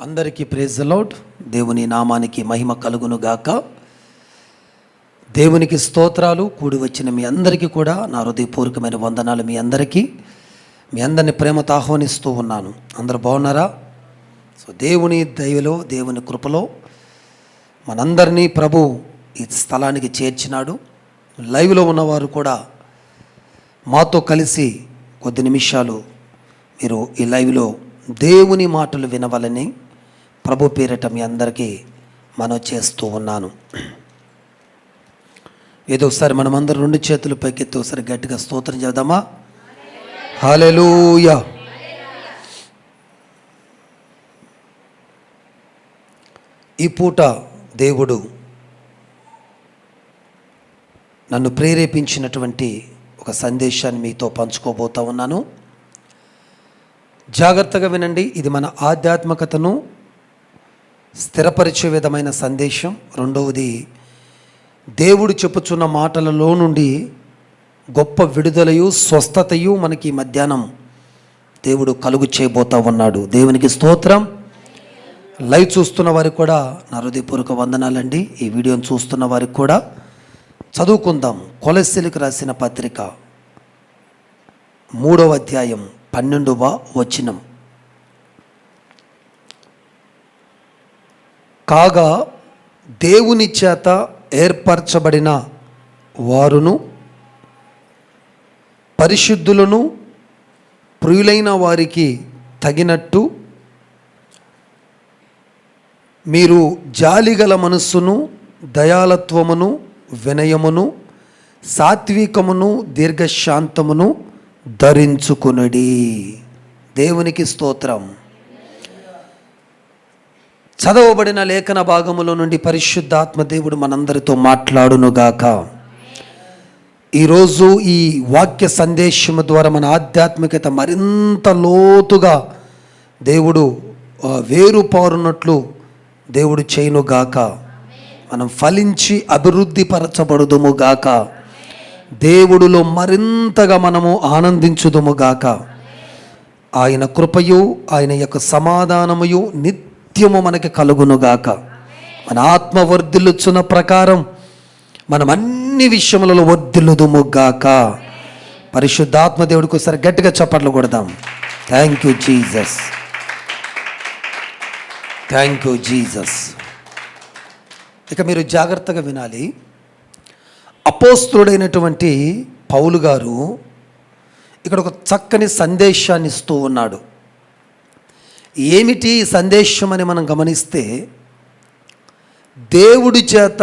అందరికీ praise the lord. దేవుని నామానికి మహిమ కలుగును గాక. దేవునికి స్తోత్రాలు. కూడి వచ్చిన మీ అందరికీ కూడా నా హృదయపూర్వకమైన వందనాలు. మీ అందరిని ప్రేమతో ఆహ్వానిస్తూ ఉన్నాను. అందరూ బాగున్నారా? సో దేవుని దయలో, దేవుని కృపలో మనందరినీ ప్రభు ఈ స్థలానికి చేర్చినాడు. లైవ్లో ఉన్నవారు కూడా మాతో కలిసి కొద్ది నిమిషాలు మీరు ఈ లైవ్లో దేవుని మాటలు వినవాలని ప్రభు పేరిట మీ అందరికీ మనవి చేస్తూ ఉన్నాను. ఏదో ఒకసారి మనమందరం రెండు చేతులు పైకెత్తి ఒకసారి గట్టిగా స్తోత్రం చేద్దామా? హల్లెలూయా. ఈ పూట దేవుడు నన్ను ప్రేరేపించినటువంటి ఒక సందేశాన్ని మీతో పంచుకోబోతా ఉన్నాను. జాగ్రత్తగా వినండి. ఇది మన ఆధ్యాత్మికతను స్థిరపరిచే విధమైన సందేశం. రెండవది, దేవుడు చెప్పుచున్న మాటలలో నుండి గొప్ప విడుదలయు స్వస్థతయు మనకి మధ్యాహ్నం దేవుడు కలుగు చేయబోతా ఉన్నాడు. దేవునికి స్తోత్రం. లైవ్ చూస్తున్న వారికి కూడా నా హృదయపూర్వక వందనాలండి. ఈ వీడియోని చూస్తున్న వారికి కూడా చదువుకుందాం. కొలస్సీలకు రాసిన పత్రిక 3వ అధ్యాయం 12వ వచనం. కాగా దేవుని చేత ఏర్పరచబడిన వారును పరిశుద్ధులను ప్రియులైన వారికి తగినట్టు మీరు జాలిగల మనస్సును, దయాళత్వమును, వినయమును, సాత్వికమును, దీర్ఘశాంతమును ధరించుకొనుడి. దేవునికి స్తోత్రం. చదవబడిన లేఖన భాగములో నుండి పరిశుద్ధాత్మ దేవుడు మనందరితో మాట్లాడునుగాక. ఈరోజు ఈ వాక్య సందేశము ద్వారా మన ఆధ్యాత్మికత మరింత లోతుగా దేవుడు వేరుపారునట్లు దేవుడు చేయునుగాక. మనం ఫలించి అభివృద్ధి పరచబడుదుముగాక. దేవుడిలో మరింతగా మనము ఆనందించుదుముగాక. ఆయన కృపయు ఆయన యొక్క సమాధానముయు నిత్యము మనకి కలుగునుగాక. మన ఆత్మ వర్ధిల్లుచున్న ప్రకారం మనం అన్ని విషయములలో వర్ధిల్లుదుముగాక. పరిశుద్ధాత్మ దేవుడికి ఒకసారి గట్టిగా చప్పట్లు కొడదాం. Thank you Jesus, thank you Jesus. ఇక మీరు జాగ్రత్తగా వినాలి. అపోస్తలుడైనటువంటి పౌలు గారు ఇక్కడ ఒక చక్కని సందేశాన్ని ఇస్తూ ఉన్నాడు. ఏమిటి ఈ సందేశం అని మనం గమనిస్తే, దేవుడి చేత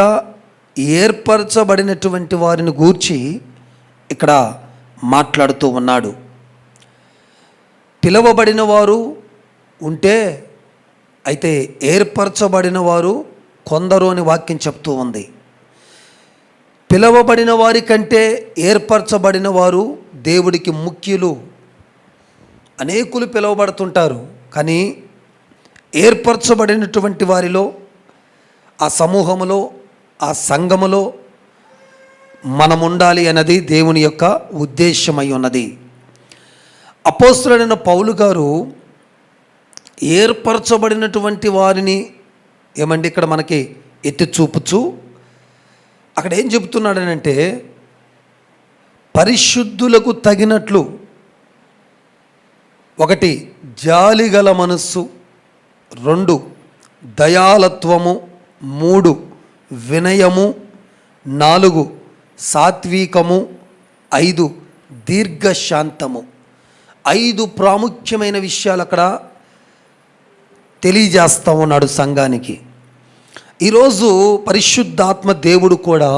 ఏర్పరచబడినటువంటి వారిని గూర్చి ఇక్కడ మాట్లాడుతూ ఉన్నాడు. పిలువబడిన వారు ఉంటే, అయితే ఏర్పరచబడిన వారు కొందరు అని వాక్యం చెప్తూ ఉంది. పిలువబడిన వారి కంటే ఏర్పరచబడిన వారు దేవుడికి ముఖ్యులు. అనేకులు పిలువబడుతుంటారు, కానీ ఏర్పరచబడినటువంటి వారిలో, ఆ సమూహములో, ఆ సంఘములో మనం ఉండాలి అన్నది దేవుని యొక్క ఉద్దేశమై ఉన్నది. అపోస్తలుడైన పౌలు గారు ఏర్పరచబడినటువంటి వారిని ఏమండి ఇక్కడ మనకి ఎత్తి చూపుచు అక్కడ ఏం చెబుతున్నాడనంటే, పరిశుద్ధులకు తగినట్లు 1 జాలిగల మనస్సు, 2 దయాళత్వము, 3 వినయము, 4 సాత్వికము, 5 దీర్ఘశాంతము. 5 ప్రాముఖ్యమైన విషయాలు అక్కడ తెలియజేస్తూ ఉన్నాడు సంఘానికి. ఈరోజు పరిశుద్ధాత్మ దేవుడు కూడా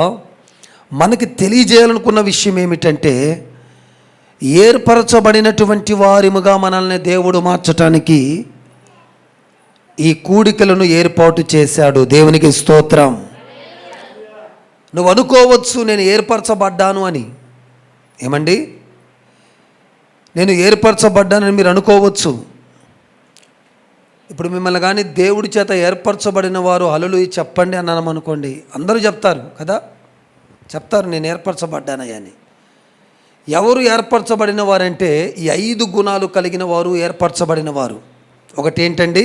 మనకి తెలియజేయాలనుకున్న విషయం ఏమిటంటే, ఏర్పరచబడినటువంటి వారిముగా మనల్ని దేవుడు మార్చటానికి ఈ కూడికలను ఏర్పాటు చేశాడు. దేవునికి స్తోత్రం. నువ్వు అనుకోవచ్చు, నేను ఏర్పరచబడ్డాను అని. ఏమండి, నేను ఏర్పరచబడ్డానని మీరు అనుకోవచ్చు. ఇప్పుడు మిమ్మల్ని కానీ దేవుడి చేత ఏర్పరచబడిన వారు హల్లెలూయా చెప్పండి అన్నాను అనుకోండి, అందరూ చెప్తారు కదా, చెప్తారు నేను ఏర్పరచబడ్డానయ్యా అని. ఎవరు ఏర్పరచబడిన వారంటే, ఈ 5 గుణాలు కలిగిన వారు ఏర్పరచబడిన వారు. ఒకటి ఏంటండి?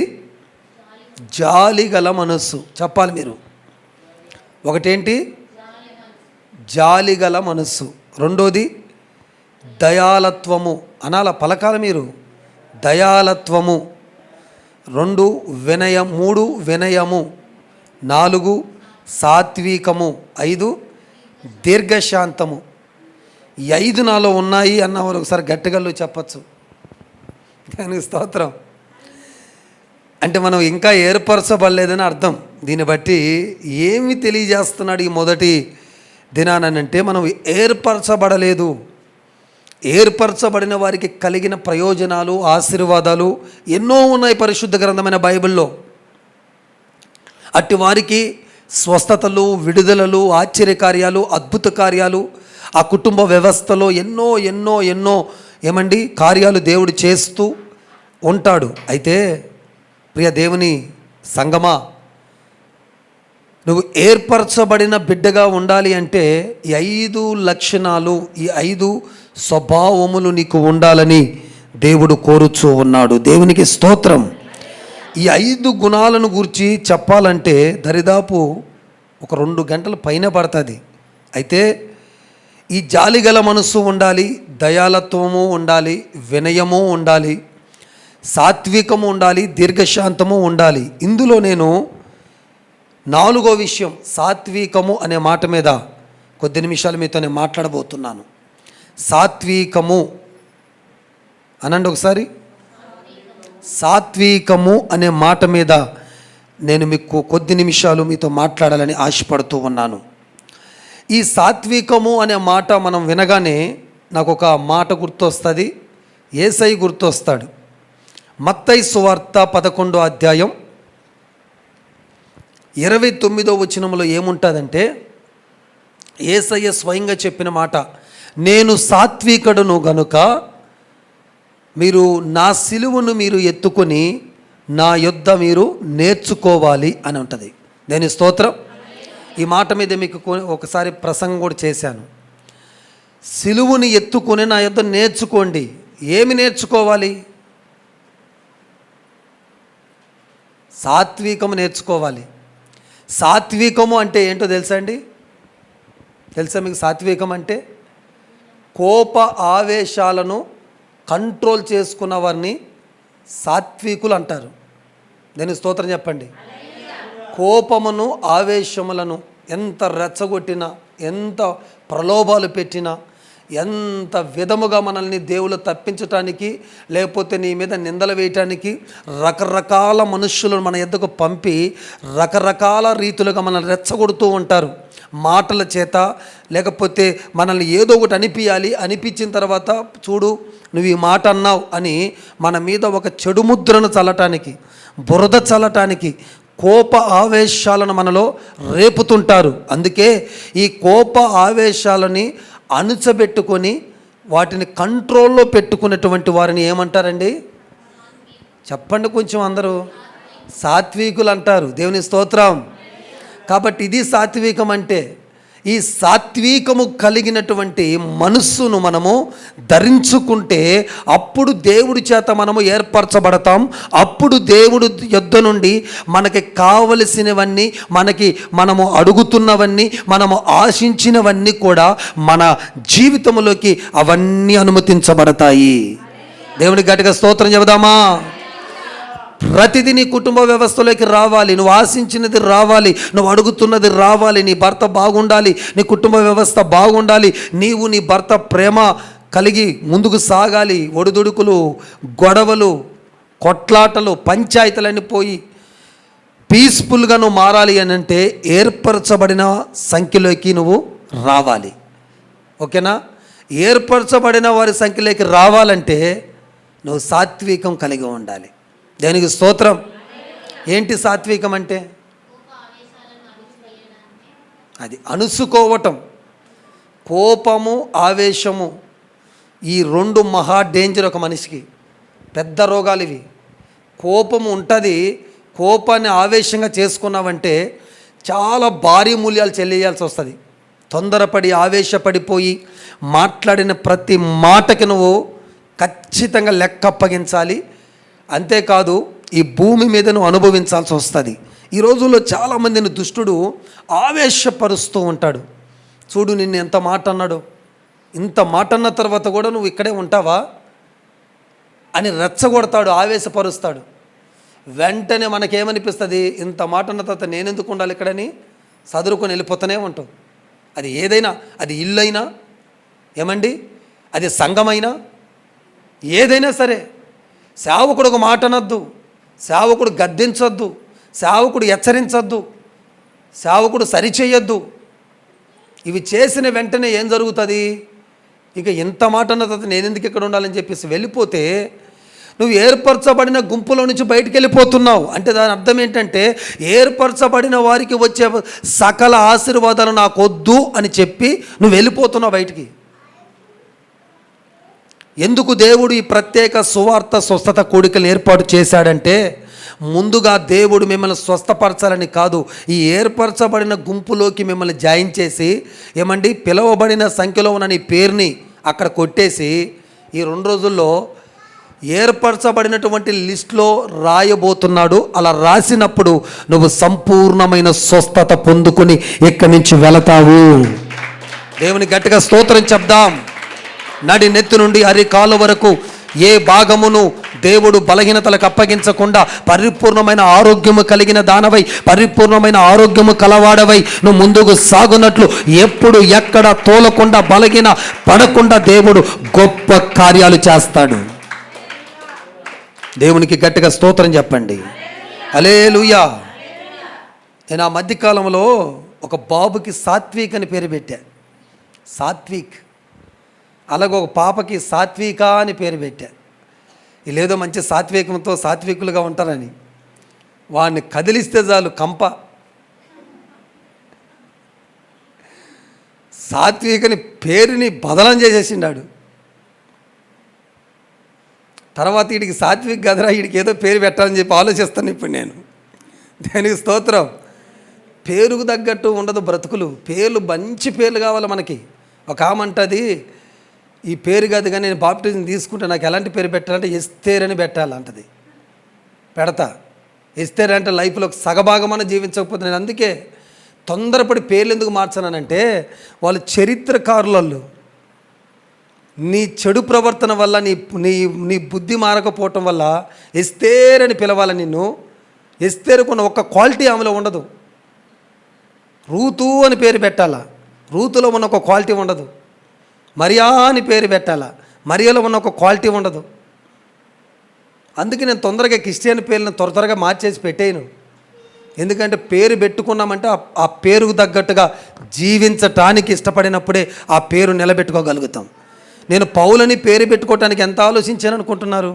జాలిగల మనస్సు. చెప్పాలి మీరు. ఒకటేంటి? జాలిగల మనస్సు. రెండోది దయాలత్వము. అనాల పలకాలి మీరు. దయాలత్వము. 2 వినయం. 3 వినయము. 4 సాత్వికము. 5 దీర్ఘశాంతము. ఈ 5 నాలో ఉన్నాయి అన్నవారు ఒకసారి గట్టిగల్లు చెప్పచ్చు. దానికి స్తోత్రం. అంటే మనం ఇంకా ఏర్పరచబడలేదని అర్థం. దీన్ని బట్టి ఏమి తెలియజేస్తున్నాడు ఈ మొదటి దినానంటే, మనం ఏర్పరచబడలేదు. ఏర్పరచబడిన వారికి కలిగిన ప్రయోజనాలు, ఆశీర్వాదాలు ఎన్నో ఉన్నాయి పరిశుద్ధ గ్రంథమైన బైబిల్లో. అట్టి వారికి స్వస్థతలు, విడుదలలు, ఆశ్చర్యకార్యాలు, అద్భుత కార్యాలు, ఆ కుటుంబ వ్యవస్థలో ఎన్నో ఎన్నో ఎన్నో ఏమండి కార్యాలు దేవుడు చేస్తూ ఉంటాడు. అయితే ప్రియ దేవుని సంగమా, నువ్వు ఏర్పరచబడిన బిడ్డగా ఉండాలి అంటే ఈ 5 లక్షణాలు, ఈ 5 స్వభావములు నీకు ఉండాలని దేవుడు కోరుచూ ఉన్నాడు. దేవునికి స్తోత్రం. ఈ 5 గుణాలను గురించి చెప్పాలంటే దరిదాపు ఒక 2 గంటల పైన పడుతుంది. అయితే ఈ జాలిగల మనస్సు ఉండాలి, దయాలత్వము ఉండాలి, వినయము ఉండాలి, సాత్వికము ఉండాలి, దీర్ఘశాంతము ఉండాలి. ఇందులో నేను 4వ విషయం సాత్వికము అనే మాట మీద కొద్ది నిమిషాలు మీతో నేను మాట్లాడబోతున్నాను. సాత్వికము అనండి ఒకసారి. సాత్వికము అనే మాట మీద నేను మీకు కొద్ది నిమిషాలు మీతో మాట్లాడాలని ఆశపడుతూ ఉన్నాను. ఈ సాత్వికము అనే మాట మనం వినగానే నాకు ఒక మాట గుర్తొస్తుంది. యేసయ్య గుర్తొస్తాడు. మత్తయి సువార్త 11వ అధ్యాయం 29వ వచనంలో ఏముంటుందంటే, యేసయ్య స్వయంగా చెప్పిన మాట, నేను సాత్వికుడును గనుక మీరు నా సిలువను మీరు ఎత్తుకొని నా యొద్ద మీరు నేర్చుకోవాలి అని ఉంటుంది. నేను స్తోత్రం. ఈ మాట మీద మీకు ఒకసారి ప్రసంగం కూడా చేశాను. సిలువుని ఎత్తుకొని నా యొద్ద నేర్చుకోండి. ఏమి నేర్చుకోవాలి? సాత్వికము నేర్చుకోవాలి. సాత్వికము అంటే ఏంటో తెలుసా అండి? తెలుసా మీకు? సాత్వికం అంటే కోప ఆవేశాలను కంట్రోల్ చేసుకున్న వారిని సాత్వికులు అంటారు. నేను స్తోత్రం చెప్పండి. కోపమును, ఆవేశములను ఎంత రెచ్చగొట్టినా, ఎంత ప్రలోభాలు పెట్టినా, ఎంత విధముగా మనల్ని దేవుళ్ళు తప్పించటానికి, లేకపోతే నీ మీద నిందలు వేయటానికి రకరకాల మనుష్యులను మన ఎద్దకు పంపి రకరకాల రీతులుగా మనల్ని రెచ్చగొడుతూ ఉంటారు. మాటల చేత, లేకపోతే మనల్ని ఏదో ఒకటి అనిపించిన తర్వాత, చూడు నువ్వు ఈ మాట అన్నావు అని మన మీద ఒక చెడు ముద్రను చల్లటానికి, బురద చల్లటానికి, కోప ఆవేశాలను మనలో రేపుతుంటారు. అందుకే ఈ కోప ఆవేశాలని అణుచబెట్టుకొని వాటిని కంట్రోల్లో పెట్టుకున్నటువంటి వారిని ఏమంటారండి? చెప్పండి కొంచెం అందరూ. సాత్వికులు అంటారు. దేవుని స్తోత్రం. కాబట్టి ఇది సాత్వికం అంటే. ఈ సాత్వికము కలిగినటువంటి మనస్సును మనము ధరించుకుంటే అప్పుడు దేవుడి చేత మనము ఏర్పరచబడతాం. అప్పుడు దేవుడి యొద్ద నుండి మనకి కావలసినవన్నీ, మనము అడుగుతున్నవన్నీ, మనము ఆశించినవన్నీ కూడా మన జీవితంలోకి అవన్నీ అనుమతించబడతాయి. దేవునికి గట్టిగా స్తోత్రం చెబుదామా? ప్రతిదీ నీ కుటుంబ వ్యవస్థలోకి రావాలి. నువ్వు ఆశించినది రావాలి, నువ్వు అడుగుతున్నది రావాలి. నీ భర్త బాగుండాలి, నీ కుటుంబ వ్యవస్థ బాగుండాలి, నీవు నీ భర్త ప్రేమ కలిగి ముందుకు సాగాలి. ఒడిదుడుకులు, గొడవలు, కొట్లాటలు, పంచాయతీలన్నీ పోయి పీస్ఫుల్గా నువ్వు మారాలి అని అంటే ఏర్పరచబడిన సంఖ్యలోకి నువ్వు రావాలి. ఓకేనా? ఏర్పరచబడిన వారి సంఖ్యలోకి రావాలంటే నువ్వు సాత్వికం కలిగి ఉండాలి. దానికి స్తోత్రం. ఏంటి సాత్వికం అంటే? అది అణుసుకోవటం. కోపము, ఆవేశము, ఈ 2 మహా డేంజర్ ఒక మనిషికి. పెద్ద రోగాలు ఇవి. కోపము ఉంటుంది. కోపాన్ని ఆవేశంగా చేసుకున్నావంటే చాలా భారీ మూల్యాలు చెల్లించాల్సి వస్తుంది. తొందరపడి ఆవేశపడిపోయి మాట్లాడిన ప్రతి మాటకి నువ్వు ఖచ్చితంగా లెక్క అప్పగించాలి. అంతేకాదు ఈ భూమి మీద నువ్వు అనుభవించాల్సి వస్తుంది. ఈ రోజుల్లో చాలామందిని దుష్టుడు ఆవేశపరుస్తూ ఉంటాడు. చూడు నిన్ను ఎంత మాట అన్నాడు, ఇంత మాట అన్న తర్వాత కూడా నువ్వు ఇక్కడే ఉంటావా అని రెచ్చగొడతాడు, ఆవేశపరుస్తాడు. వెంటనే మనకేమనిపిస్తుంది, ఇంత మాట అన్న తర్వాత నేను ఎందుకు ఉండాలి ఇక్కడని సదురుకొని వెళ్ళిపోతూనే ఉంటాం. అది ఏదైనా, అది ఇల్లు అయినా ఏమండి, అది సంఘమైనా, ఏదైనా సరే సేవకుడు ఒక మాట అనొద్దు, సేవకుడు గద్దించొద్దు, సేవకుడు హెచ్చరించొద్దు, సేవకుడు సరిచేయొద్దు. ఇవి చేసిన వెంటనే ఏం జరుగుతుంది, ఇక ఇంత మాట అన్న తర్వాత నేను ఎందుకు ఇక్కడ ఉండాలని చెప్పేసి వెళ్ళిపోతే నువ్వు ఏర్పరచబడిన గుంపులో నుంచి బయటికి వెళ్ళిపోతున్నావు. అంటే దాని అర్థం ఏంటంటే ఏర్పరచబడిన వారికి వచ్చే సకల ఆశీర్వాదాలు నాకు వద్దు అని చెప్పి నువ్వు వెళ్ళిపోతున్నావు బయటికి. ఎందుకు దేవుడు ఈ ప్రత్యేక సువార్త స్వస్థత కూడికలు ఏర్పాటు చేశాడంటే ముందుగా దేవుడు మిమ్మల్ని స్వస్థపరచాలని కాదు, ఈ ఏర్పరచబడిన గుంపులోకి మిమ్మల్ని జాయిన్ చేసి ఏమండి పిలువబడిన సంఖ్యలో ఉన్న నీ పేరుని అక్కడ కొట్టేసి ఈ 2 రోజుల్లో ఏర్పరచబడినటువంటి లిస్టులో రాయబోతున్నాడు. అలా రాసినప్పుడు నువ్వు సంపూర్ణమైన స్వస్థత పొందుకుని ఇక్కడి నుంచి వెళతావు. దేవుని గట్టిగా స్తోత్రం చెప్దాం. నడి నెత్తి నుండి అరికాలు వరకు ఏ భాగమును దేవుడు బలహీనతలకు అప్పగించకుండా పరిపూర్ణమైన ఆరోగ్యము కలిగిన దానవై, పరిపూర్ణమైన ఆరోగ్యము కలవాడవై నువ్వు ముందుకు సాగునట్లు ఎప్పుడు ఎక్కడ తోలకుండా బలహీన పడకుండా దేవుడు గొప్ప కార్యాలు చేస్తాడు. దేవునికి గట్టిగా స్తోత్రం చెప్పండి. హల్లెలూయా. నేను ఆ మధ్యకాలంలో ఒక బాబుకి సాత్విక్ అని పేరు పెట్టా. సాత్విక్. అలాగే ఒక పాపకి సాత్విక అని పేరు పెట్టా. లేదో మంచి సాత్వికంతో సాత్వికులుగా ఉంటారని. వాడిని కదిలిస్తే చాలు కంప. సాత్వికని పేరుని బదలం చేసేసిండాడు. తర్వాత వీడికి సాత్విక్ గదరా, వీడికి ఏదో పేరు పెట్టాలని చెప్పి ఆలోచిస్తాను ఇప్పుడు నేను. దానికి స్తోత్రం. పేరుకు తగ్గట్టు ఉండదు బ్రతుకులు. పేర్లు మంచి పేర్లు కావాలి మనకి. ఒక ఆమె అంటది, ఈ పేరు కాదు కానీ నేను బాప్టిజం తీసుకుంటే నాకు ఎలాంటి పేరు పెట్టాలంటే ఎస్తేర్ అని పెట్టాలంటది. పెడతా. ఎస్తేర్ అంటే లైఫ్లో సగభాగమని జీవించకపోతే నేను అందుకే తొందరపడి పేర్లు ఎందుకు మార్చానంటే వాళ్ళు చరిత్రకారులు. నీ చెడు ప్రవర్తన వల్ల నీ నీ నీ బుద్ధి మారకపోవటం వల్ల ఎస్తేర్ అని పిలవాలి నిన్ను. ఎస్తేరుకున్న ఒక్క క్వాలిటీ ఆమెలో ఉండదు. రూతు అని పేరు పెట్టాలా, రూతులో ఉన్న ఒక క్వాలిటీ ఉండదు. మరియా అని పేరు పెట్టాలా, మరియలో ఉన్న ఒక క్వాలిటీ ఉండదు. అందుకే నేను తొందరగా క్రిస్టియన్ పేర్లను త్వరగా మార్చేసి పెట్టేయను. ఎందుకంటే పేరు పెట్టుకున్నామంటే ఆ పేరుకు తగ్గట్టుగా జీవించటానికి ఇష్టపడినప్పుడే ఆ పేరు నిలబెట్టుకోగలుగుతాం. నేను పౌలని పేరు పెట్టుకోవటానికి ఎంత ఆలోచించాను అనుకుంటున్నారు?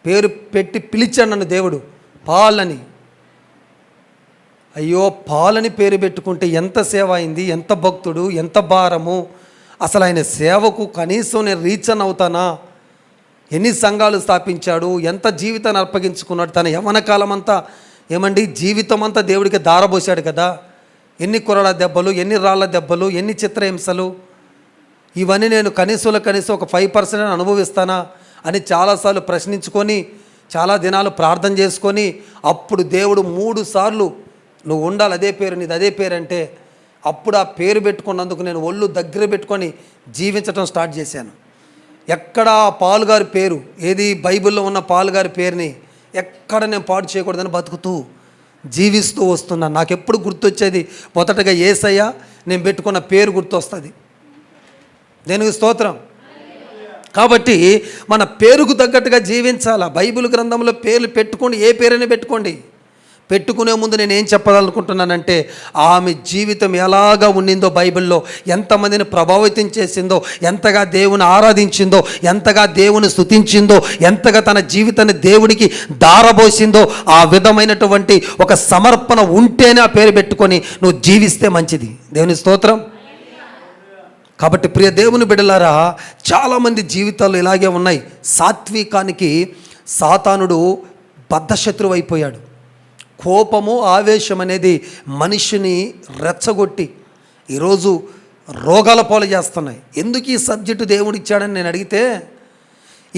పేరు పెట్టి పిలిచాడు నన్ను దేవుడు పాల్ అని. అయ్యో పాలని పేరు పెట్టుకుంటే ఎంత సేవ అయింది, ఎంత భక్తుడు, ఎంత భారము. అసలు ఆయన సేవకు కనీసం నేను రీచ్ అని అవుతానా? ఎన్ని సంఘాలు స్థాపించాడు, ఎంత జీవితాన్ని అర్పగించుకున్నాడు. తన యవ్వన కాలం అంతా ఏమండి జీవితం అంతా దేవుడికి దారబోసాడు కదా. ఎన్ని కొరడా దెబ్బలు, ఎన్ని రాళ్ళ దెబ్బలు, ఎన్ని చిత్రహింసలు. ఇవన్నీ నేను కనీసం ఒక 5% అనుభవిస్తానా అని చాలాసార్లు ప్రశ్నించుకొని చాలా దినాలు ప్రార్థన చేసుకొని అప్పుడు దేవుడు 3 సార్లు నువ్వు ఉండాలి అదే పేరు, నీది అదే పేరు అంటే అప్పుడు ఆ పేరు పెట్టుకున్నందుకు నేను ఒళ్ళు దగ్గర పెట్టుకొని జీవించడం స్టార్ట్ చేశాను. ఎక్కడ పాలు గారి పేరు, ఏది బైబిల్లో ఉన్న పాలు గారి పేరుని ఎక్కడ నేను పాడు చేయకూడదని బతుకుతూ జీవిస్తూ వస్తున్నాను. నాకు ఎప్పుడు గుర్తొచ్చేది మొదటగా యేసయ్య, నేను పెట్టుకున్న పేరు గుర్తొస్తుంది. దేనికి స్తోత్రం. కాబట్టి మన పేరుకు తగ్గట్టుగా జీవించాలా. బైబిల్ గ్రంథంలో పేర్లు పెట్టుకోండి, ఏ పేరైనా పెట్టుకోండి. పెట్టుకునే ముందు నేను ఏం చెప్పాలనుకుంటున్నానంటే ఆమె జీవితం ఎలాగా ఉండిందో, బైబిల్లో ఎంతమందిని ప్రభావితం చేసిందో, ఎంతగా దేవుని ఆరాధించిందో, ఎంతగా దేవుని స్తుతించిందో, ఎంతగా తన జీవితాన్ని దేవునికి దారబోసిందో ఆ విధమైనటువంటి ఒక సమర్పణ ఉంటేనే ఆ పేరు పెట్టుకొని నువ్వు జీవిస్తే మంచిది. దేవుని స్తోత్రం. కాబట్టి ప్రియ దేవుని బిడ్డలారా, చాలామంది జీవితాలు ఇలాగే ఉన్నాయి. సాత్వికానికి సాతానుడు బద్ధశత్రువు అయిపోయాడు. కోపము, ఆవేశం అనేది మనిషిని రెచ్చగొట్టి ఈరోజు రోగాల పాలు చేస్తున్నాయి. ఎందుకు ఈ సబ్జెక్టు దేవుడు ఇచ్చాడని నేను అడిగితే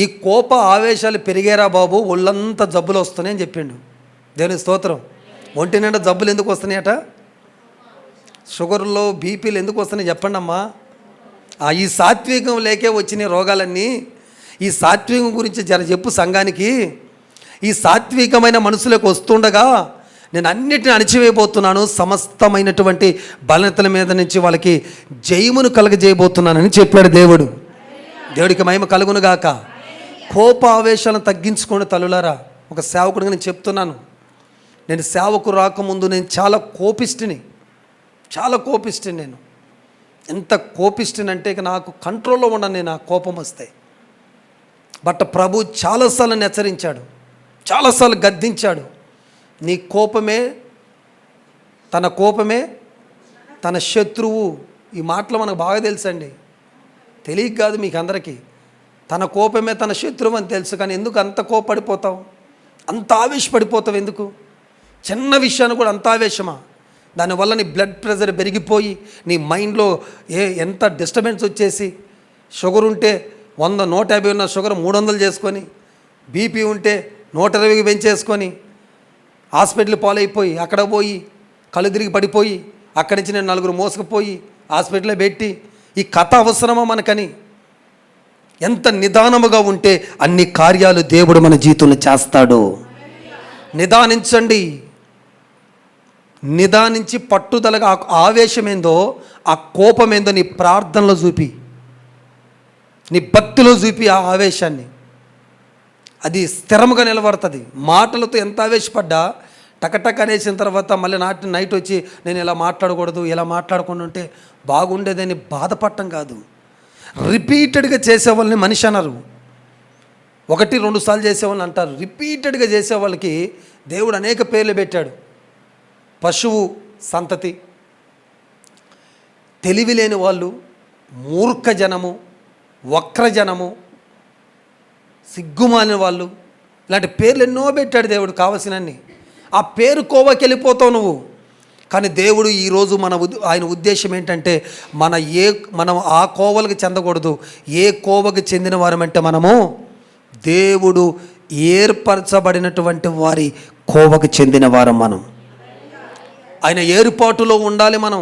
ఈ కోప ఆవేశాలు పెరిగేరా బాబు, ఒళ్ళంతా జబ్బులు వస్తున్నాయి అని చెప్పిండు. దేవుని స్తోత్రం. ఒంటి నిండా జబ్బులు ఎందుకు వస్తున్నాయట? షుగర్లో బీపీలు ఎందుకు వస్తున్నాయి చెప్పండి అమ్మా. ఈ సాత్వికం లేకే వచ్చిన రోగాలన్నీ. ఈ సాత్వికం గురించి జర చెప్పు సంఘానికి. ఈ సాత్వికమైన మనసులకు వస్తుండగా నేను అన్నిటిని అణిచివేయబోతున్నాను, సమస్తమైనటువంటి బలనతల మీద నుంచి వాళ్ళకి జయమును కలగజేయబోతున్నానని చెప్పాడు దేవుడు. దేవుడికి మహిమ కలుగును గాక. కోప ఆవేశాలను తగ్గించుకోండి తల్లులారా. ఒక సేవకుడిగా నేను చెప్తున్నాను. నేను సేవకు రాకముందు నేను చాలా కోపిష్టిని. నేను ఎంత కోపిష్టిని అంటే ఇక నాకు కంట్రోల్లో ఉండను నేను ఆ కోపం వస్తే. బట్ ప్రభు చాలాసార్లు హెచ్చరించాడు, చాలాసార్లు గద్దించాడు. నీ కోపమే తన శత్రువు. ఈ మాటలు మనకు బాగా తెలుసండి, తెలియక కాదు మీకు అందరికీ. తన కోపమే తన శత్రువు అని తెలుసు, కానీ ఎందుకు అంత కోపడిపోతావు, అంత ఆవేశపడిపోతావు ఎందుకు? చిన్న విషయాన్ని కూడా అంత ఆవేశమా? దానివల్ల నీ బ్లడ్ ప్రెషర్ పెరిగిపోయి నీ మైండ్లో ఎంత డిస్టర్బెన్స్ వచ్చేసి, షుగర్ ఉంటే 100 150 ఉన్న షుగర్ 300 చేసుకొని, బీపీ ఉంటే 120 పెంచేసుకొని హాస్పిటల్ పాలైపోయి, అక్కడ పోయి కళ్ళు తిరిగి పడిపోయి, అక్కడి నుంచి నేను 4 మోసుకుపోయి హాస్పిటల్లో పెట్టి, ఈ కథ అవసరమా మనకని? ఎంత నిదానముగా ఉంటే అన్ని కార్యాలు దేవుడు మన జీవితంలో చేస్తాడు. నిదానించి పట్టుదలగా ఆవేశమేందో, ఆ కోపమేందో నీ ప్రార్థనలో చూపి, నీ భక్తిలో చూపి ఆ ఆవేశాన్ని. అది స్థిరముగా నిలబడుతుంది. మాటలతో ఎంత ఆవేశపడ్డా టకటక్ అనేసిన తర్వాత మళ్ళీ నైట్ వచ్చి నేను ఇలా మాట్లాడకూడదు, ఇలా మాట్లాడకుండా ఉంటే బాగుండేదని బాధపడటం కాదు. రిపీటెడ్గా చేసేవాళ్ళని మనిషి అనరు. 1-2 సార్లు చేసేవాళ్ళని అంటారు. రిపీటెడ్గా చేసేవాళ్ళకి దేవుడు అనేక పేర్లు పెట్టాడు. పశువు సంతతి, తెలివి లేని వాళ్ళు, మూర్ఖ జనము, వక్రజనము, సిగ్గుమాలిన వాళ్ళు, ఇలాంటి పేర్లు ఎన్నో పెట్టాడు దేవుడు కావలసినన్ని. ఆ పేరు కోవకి వెళ్ళిపోతావు నువ్వు. కానీ దేవుడు ఈరోజు ఆయన ఉద్దేశం ఏంటంటే మనం ఆ కోవలకు చెందకూడదు. ఏ కోవకు చెందిన వారమంటే మనము దేవుడు ఏర్పరచబడినటువంటి వారి కోవకు చెందిన వారం. మనం ఆయన ఏర్పాటులో ఉండాలి, మనం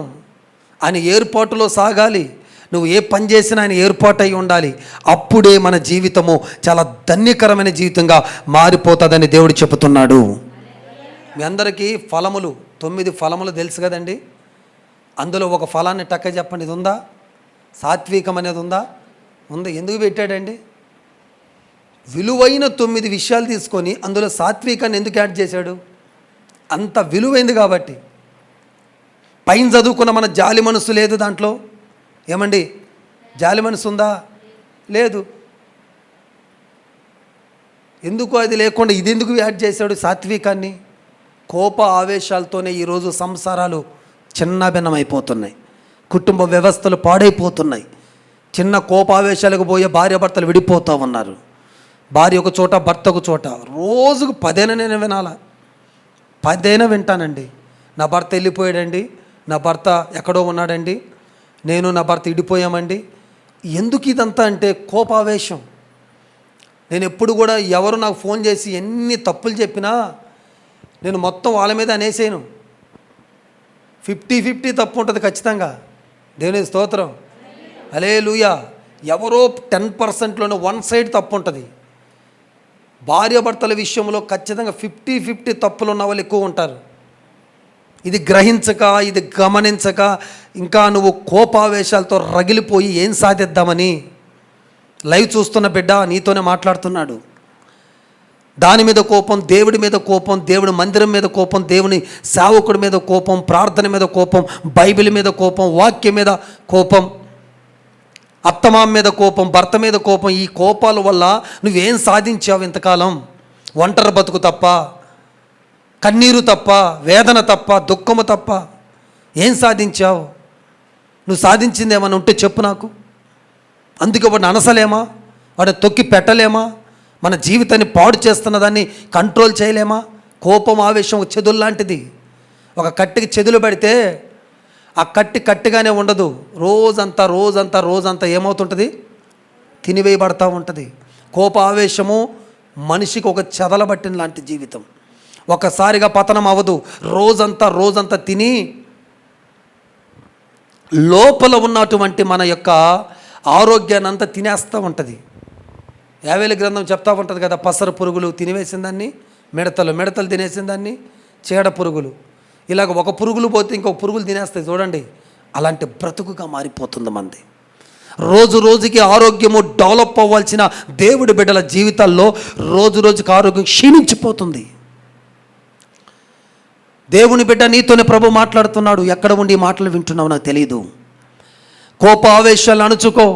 ఆయన ఏర్పాటులో సాగాలి. నువ్వు ఏ పని చేసినా ఆయన ఏర్పాటు అయి ఉండాలి. అప్పుడే మన జీవితము చాలా ధన్యకరమైన జీవితంగా మారిపోతుందని దేవుడు చెబుతున్నాడు. మీ అందరికీ 9 ఫలములు తెలుసు కదండి. అందులో ఒక ఫలాన్ని టక్క చెప్పండి. ఇది ఉందా? సాత్వికం అనేది ఉందా? ఉంది. ఎందుకు పెట్టాడండి? విలువైన 9 విషయాలు తీసుకొని అందులో సాత్వికాన్ని ఎందుకు యాడ్ చేశాడు? అంత విలువైంది కాబట్టి. పైన చదువుకున్న మన జాలి మనసు లేదు దాంట్లో. ఏమండి, జాలి మనసు ఉందా? లేదు. ఎందుకు అది లేకుండా ఇది ఎందుకు యాడ్ చేశాడు సాత్వికాన్ని? కోప ఆవేశాలతోనే ఈరోజు సంసారాలు చిన్నభిన్నమైపోతున్నాయి, కుటుంబ వ్యవస్థలు పాడైపోతున్నాయి. చిన్న కోపావేశాలకు పోయే భార్యాభర్తలు విడిపోతూ ఉన్నారు. భార్య ఒక చోట, భర్త ఒక చోట. రోజుకు 10 నేను వినాలా? 10 వింటానండి. నా భర్త వెళ్ళిపోయాడండి, నా భర్త ఎక్కడో ఉన్నాడండి, నేను నా భర్త విడిపోయామండి. ఎందుకు ఇదంతా అంటే కోపావేశం. నేను ఎప్పుడు కూడా ఎవరు నాకు ఫోన్ చేసి ఎన్ని తప్పులు చెప్పినా నేను మొత్తం వాళ్ళ మీద అనేసేను. 50-50 తప్పు ఉంటుంది ఖచ్చితంగా. దేవుని స్తోత్రం, హల్లెలూయా. ఎవరో 10%లోనే 1 సైడ్ తప్పు ఉంటుంది. భార్యాభర్తల విషయంలో ఖచ్చితంగా 50-50 తప్పులు ఉన్న వాళ్ళు ఎక్కువ ఉంటారు. ఇది గ్రహించక, ఇది గమనించక ఇంకా నువ్వు కోపావేశాలతో రగిలిపోయి ఏం సాధిద్దామని లైవ్ చూస్తున్న బిడ్డ నీతోనే మాట్లాడుతున్నాడు. దాని మీద కోపం, దేవుడి మీద కోపం, దేవుడి మందిరం మీద కోపం, దేవుని సేవకుడి మీద కోపం, ప్రార్థన మీద కోపం, బైబిల్ మీద కోపం, వాక్యం మీద కోపం, అత్తమామ మీద కోపం, భర్త మీద కోపం. ఈ కోపాల వల్ల నువ్వేం సాధించావు ఇంతకాలం? ఒంటరి బతుకు తప్ప, కన్నీరు తప్ప, వేదన తప్ప, దుఃఖము తప్ప ఏం సాధించావు? నువ్వు సాధించింది ఏమైనా ఉంటే చెప్పు నాకు. అందుకే వాడిని అనసలేమా? వాడిని తొక్కి పెట్టలేమా? మన జీవితాన్ని పాడు చేస్తున్న దాన్ని కంట్రోల్ చేయలేమా? కోపం, ఆవేశం ఒక చెదులు లాంటిది. ఒక కట్టికి చెదులు పెడితే ఆ కట్టిగానే ఉండదు. రోజంతా ఏమవుతుంటుంది? తినివేయబడతా ఉంటుంది. కోపావేశము మనిషికి ఒక చెదలబట్టిన లాంటి జీవితం. ఒకసారిగా పతనం అవ్వదు. రోజంతా తిని లోపల ఉన్నటువంటి మన యొక్క ఆరోగ్యాన్ని అంతా తినేస్తూ ఉంటుంది. యావేల గ్రంథం చెప్తా ఉంటుంది కదా, పసర పురుగులు తినివేసిన దాన్ని, మిడతలు తినేసిన దాన్ని, చీడ పురుగులు, ఇలాగ ఒక పురుగులు పోతే ఇంకొక పురుగులు తినేస్తాయి చూడండి. అలాంటి బ్రతుకుగా మారిపోతుంది మంది. రోజుకి ఆరోగ్యము డెవలప్ అవ్వాల్సిన దేవుడి బిడ్డల జీవితాల్లో రోజుకి ఆరోగ్యం క్షీణించిపోతుంది. దేవుని బిడ్డ, నీతోనే ప్రభు మాట్లాడుతున్నాడు. ఎక్కడ ఉండి మాటలు వింటున్నావు నాకు తెలియదు. కోప ఆవేశాలు అణుచుకో.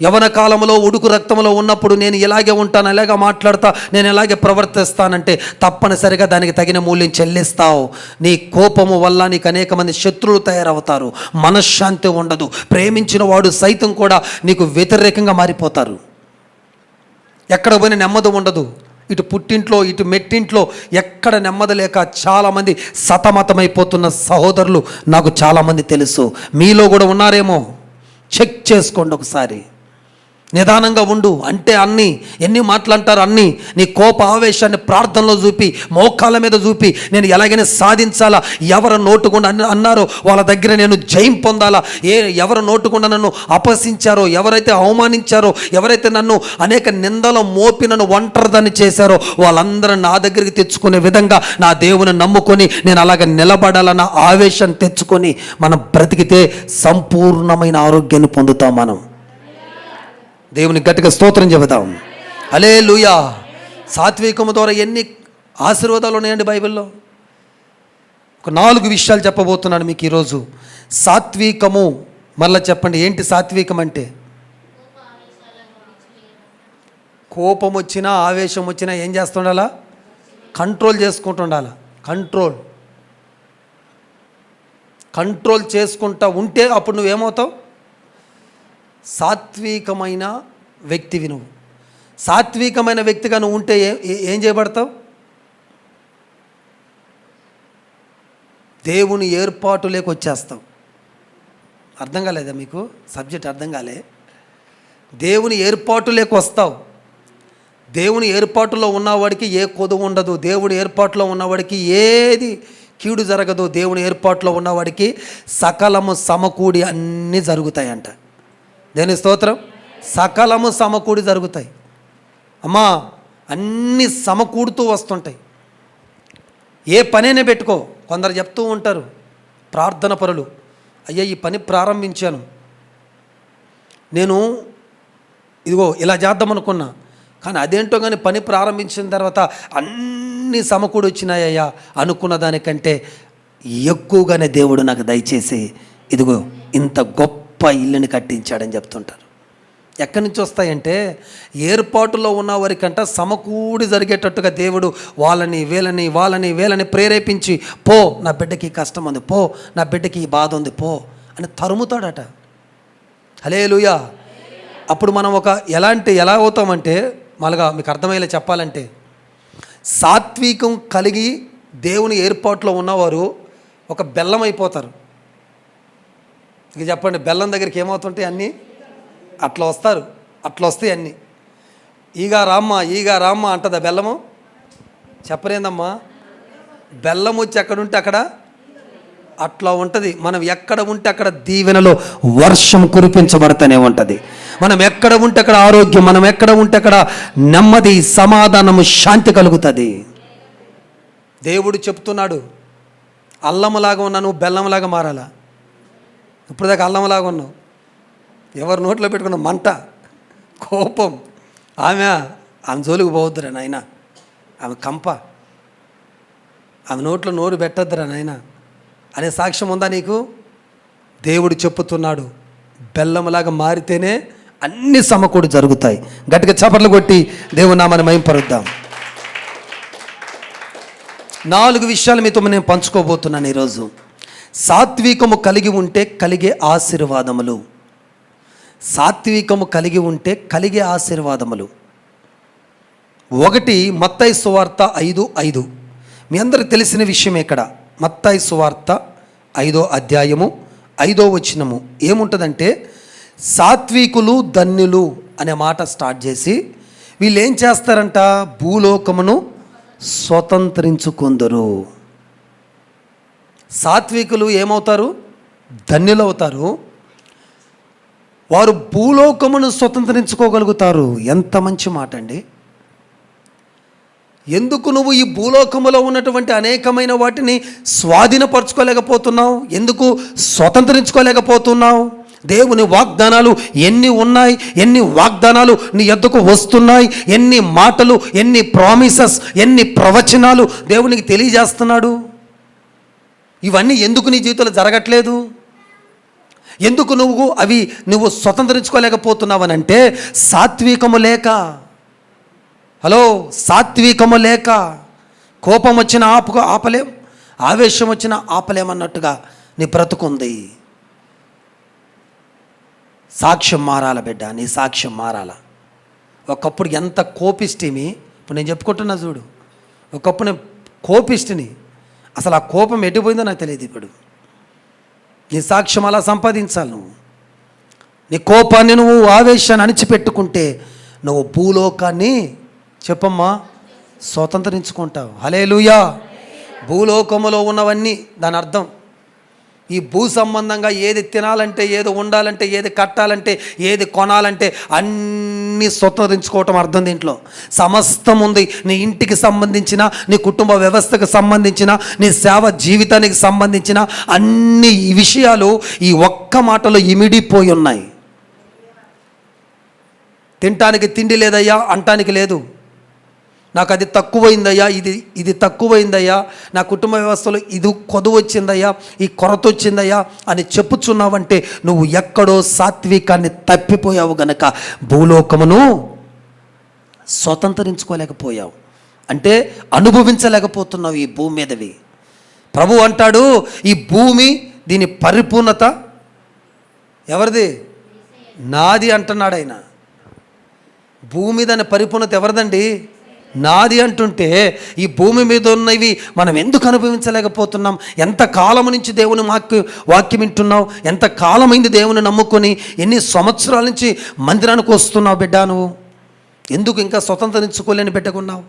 యవన కాలంలో ఉడుకు రక్తంలో ఉన్నప్పుడు నేను ఇలాగే ఉంటాను, ఇలాగే మాట్లాడతా, నేను ఇలాగే ప్రవర్తిస్తానంటే తప్పనిసరిగా దానికి తగిన మూల్యం చెల్లిస్తావు. నీ కోపము వల్ల నీకు అనేక మంది శత్రువులు తయారవుతారు. మనశ్శాంతి ఉండదు. ప్రేమించిన వాడు సైతం కూడా నీకు వ్యతిరేకంగా మారిపోతారు. ఎక్కడ పోయినా నెమ్మది ఉండదు. ఇటు పుట్టింట్లో ఇటు మెట్టింట్లో ఎక్కడ నెమ్మది లేక చాలామంది సతమతమైపోతున్న సహోదరులు నాకు చాలామంది తెలుసు. మీలో కూడా ఉన్నారేమో. చెక్ చేసుకోండి ఒకసారి. నిదానంగా ఉండు. అంటే ఎన్ని మాటలు అంటారు అన్నీ. నీ కోప ఆవేశాన్ని ప్రార్థనలో చూపి, మోకాళ్ళ మీద చూపి, నేను ఎలాగైనా సాధించాలా, ఎవరు నోటుకుండా అన్నారో వాళ్ళ దగ్గర నేను జయం పొందాలా, ఎవరు నోటుకుండా నన్ను అపహసించారో, ఎవరైతే అవమానించారో, ఎవరైతే నన్ను అనేక నిందలు మోపి నన్ను ఒంటరిదాన్ని చేశారో వాళ్ళందరూ నా దగ్గరికి తెచ్చుకునే విధంగా నా దేవుని నమ్ముకొని నేను అలాగ నిలబడాలన్న ఆవేశం తెచ్చుకొని మనం బ్రతికితే సంపూర్ణమైన ఆరోగ్యాన్ని పొందుతాం. మనం దేవుని గట్టిగా స్తోత్రం చెబుతాం. హల్లెలూయా. సాత్వికము ద్వారా ఎన్ని ఆశీర్వాదాలు ఉన్నాయండి బైబిల్లో. ఒక 4 విషయాలు చెప్పబోతున్నాను మీకు ఈరోజు. సాత్వికము, మళ్ళీ చెప్పండి, ఏంటి సాత్వికం అంటే? కోపం వచ్చినా ఆవేశం వచ్చినా ఏం చేస్తుండాలా? కంట్రోల్ చేసుకుంటుండాలా. కంట్రోల్ చేసుకుంటా ఉంటే అప్పుడు నువ్వేమవుతావు? సాత్వికమైన వ్యక్తివి నువ్వు. సాత్వికమైన వ్యక్తిగా నువ్వు ఉంటే ఏం చేయబడతావు? దేవుని ఏర్పాటులోకి వచ్చేస్తావు. అర్థం కాలేదా మీకు? సబ్జెక్ట్ అర్థం కాలే? దేవుని ఏర్పాటులోకి వస్తావు. దేవుని ఏర్పాటులో ఉన్నవాడికి ఏ కొదువు ఉండదు. దేవుని ఏర్పాటులో ఉన్నవాడికి ఏది కీడు జరగదు. దేవుని ఏర్పాటులో ఉన్నవాడికి సకలము సమకూడి అన్నీ జరుగుతాయంట. దేని స్తోత్రం. సకలము సమకూడి జరుగుతాయి. అమ్మా, అన్నీ సమకూడుతూ వస్తుంటాయి. ఏ పనైనా పెట్టుకో. కొందరు చెప్తూ ఉంటారు ప్రార్థన పరులు, అయ్యా ఈ పని ప్రారంభించాను, నేను ఇదిగో ఇలా చేద్దాం అనుకున్నా, కానీ అదేంటో కానీ పని ప్రారంభించిన తర్వాత అన్నీ సమకూడి వచ్చినాయ్యా, అనుకున్న దానికంటే ఎక్కువగానే దేవుడు నాకు దయచేసి ఇదిగో ఇంత గొప్ప ఇల్లుని కట్టించాడని చెప్తుంటారు. ఎక్కడి నుంచి వస్తాయంటే ఏర్పాటులో ఉన్న వారికంట సమకూడి జరిగేటట్టుగా దేవుడు వాళ్ళని వీళ్ళని ప్రేరేపించి, పో నా బిడ్డకి కష్టం ఉంది, పో నా బిడ్డకి ఈ బాధ ఉంది, పో అని తరుముతాడట. హల్లెలూయా. అప్పుడు మనం ఎలా అవుతామంటే, మళ్ళగా మీకు అర్థమయ్యేలా చెప్పాలంటే, సాత్వికం కలిగి దేవుని ఏర్పాటులో ఉన్నవారు ఒక బెల్లం అయిపోతారు. ఇక చెప్పండి, బెల్లం దగ్గరికి ఏమవుతుంటాయి? అన్నీ అట్లా వస్తాయి అన్నీ. ఈగా రామ్మ అంటదా బెల్లము? చెప్పరేందమ్మా. బెల్లం వచ్చి ఎక్కడుంటే అక్కడ అట్లా ఉంటుంది. మనం ఎక్కడ ఉంటే అక్కడ దీవెనలో వర్షం కురిపించబడుతూనే ఉంటుంది. మనం ఎక్కడ ఉంటే అక్కడ ఆరోగ్యం, మనం ఎక్కడ ఉంటే అక్కడ నెమ్మది, సమాధానము, శాంతి కలుగుతుంది. దేవుడు చెప్తున్నాడు, అల్లములాగా ఉన్నా నువ్వు బెల్లంలాగా మారాలా. ఇప్పుడు దాకా అల్లంలాగా ఉన్నావు. ఎవరు నోట్లో పెట్టుకున్న మంట, కోపం, ఆమె జోలికి పోవద్దురా నాయన, ఆమె కంప, ఆమె నోట్లో నోరు పెట్టద్దురా నాయన అనే సాక్ష్యం ఉందా నీకు? దేవుడు చెప్పుతున్నాడు, బెల్లంలాగా మారితేనే అన్ని సమకూడి జరుగుతాయి. గట్టిగా చప్పట్లు కొట్టి దేవుని నామాన్ని మహింపరుద్దాం. 4 విషయాలు మీతో నేను పంచుకోబోతున్నాను ఈరోజు. సాత్వికము కలిగి ఉంటే కలిగే ఆశీర్వాదములు. సాత్వికము కలిగి ఉంటే కలిగే ఆశీర్వాదములు. 1 మత్తయి సువార్త 5:5. మీ అందరికి తెలిసిన విషయం. ఇక్కడ మత్తయి సువార్త 5వ అధ్యాయము 5వ వచనము ఏముంటుందంటే, సాత్వికులు ధన్యులు అనే మాట స్టార్ట్ చేసి వీళ్ళు ఏం చేస్తారంట, భూలోకమును స్వతంత్రించుకుందరు. సాత్వికులు ఏమవుతారు, ధన్యులవుతారు. వారు భూలోకమును స్వతంత్రించుకోగలుగుతారు. ఎంత మంచి మాట అండి. ఎందుకు నువ్వు ఈ భూలోకములో ఉన్నటువంటి అనేకమైన వాటిని స్వాధీనపరచుకోలేకపోతున్నావు? ఎందుకు స్వతంత్రించుకోలేకపోతున్నావు? దేవుని వాగ్దానాలు ఎన్ని ఉన్నాయి, ఎన్ని వాగ్దానాలు నీ యొద్దకు వస్తున్నాయి, ఎన్ని మాటలు, ఎన్ని ప్రామిసెస్, ఎన్ని ప్రవచనాలు దేవునికి తెలియజేస్తున్నాడు. ఇవన్నీ ఎందుకు నీ జీవితంలో జరగట్లేదు? ఎందుకు నువ్వు స్వతంత్రించుకోలేకపోతున్నావు అని అంటే సాత్వికము లేక. హలో, సాత్వికము లేక. కోపం వచ్చిన ఆపలేం, ఆవేశం వచ్చిన ఆపలేమన్నట్టుగా నీ బ్రతుకుంది. సాక్ష్యం మారాల బిడ్డ, నీ సాక్ష్యం మారాల. ఒకప్పుడు ఎంత కోపిష్టిమి, ఇప్పుడు నేను చెప్పుకుంటున్నా చూడు. ఒకప్పుడు నేను కోపిష్టిని, అసలు ఆ కోపం ఎటుపోయిందో నాకు తెలియదు. ఇప్పుడు నీ సాక్ష్యం అలా సంపాదించాలి. నువ్వు నీ కోపాన్ని, నువ్వు ఆవేశాన్ని అణిచిపెట్టుకుంటే నువ్వు భూలోకాన్ని చెప్పమ్మా స్వతంత్రించుకుంటావు. హల్లెలూయా. భూలోకములో ఉన్నవన్నీ, దాని అర్థం ఈ భూ సంబంధంగా ఏది తినాలంటే, ఏది ఉండాలంటే, ఏది కట్టాలంటే, ఏది కొనాలంటే అన్నీ స్వతంత్రించుకోవటం అర్థం. దీంట్లో సమస్తం ఉంది. నీ ఇంటికి సంబంధించిన, నీ కుటుంబ వ్యవస్థకు సంబంధించిన, నీ సేవ జీవితానికి సంబంధించిన అన్ని విషయాలు ఈ ఒక్క మాటలో ఇమిడిపోయి ఉన్నాయి. తినటానికి తిండి లేదయ్యా అంటానికి లేదు. నాకు అది తక్కువైందయ్యా, ఇది తక్కువైందయ్యా, నా కుటుంబ వ్యవస్థలో ఇది కొదువు వచ్చిందయ్యా, ఈ కొరత వచ్చిందయ్యా అని చెప్పుచున్నావంటే నువ్వు ఎక్కడో సాత్వికాన్ని తప్పిపోయావు గనక భూలోకమును స్వతంత్రించుకోలేకపోయావు. అంటే అనుభవించలేకపోతున్నావు ఈ భూమి మీదవి. ప్రభు అంటాడు, ఈ భూమి, దీని పరిపూర్ణత ఎవరిది? నాది అంటున్నాడు ఆయన. భూమి దాని పరిపూర్ణత ఎవరిదండి? నాది అంటుంటే ఈ భూమి మీద ఉన్నవి మనం ఎందుకు అనుభవించలేకపోతున్నాం? ఎంత కాలం నుంచి దేవుని వాక్యం వింటున్నావు? ఎంత కాలమైంది దేవుని నమ్ముకొని? ఎన్ని సంవత్సరాల నుంచి మందిరానికి వస్తున్నావు బిడ్డ? నువ్వు ఎందుకు ఇంకా స్వతంత్రించుకోలేని బిడ్డకున్నావు?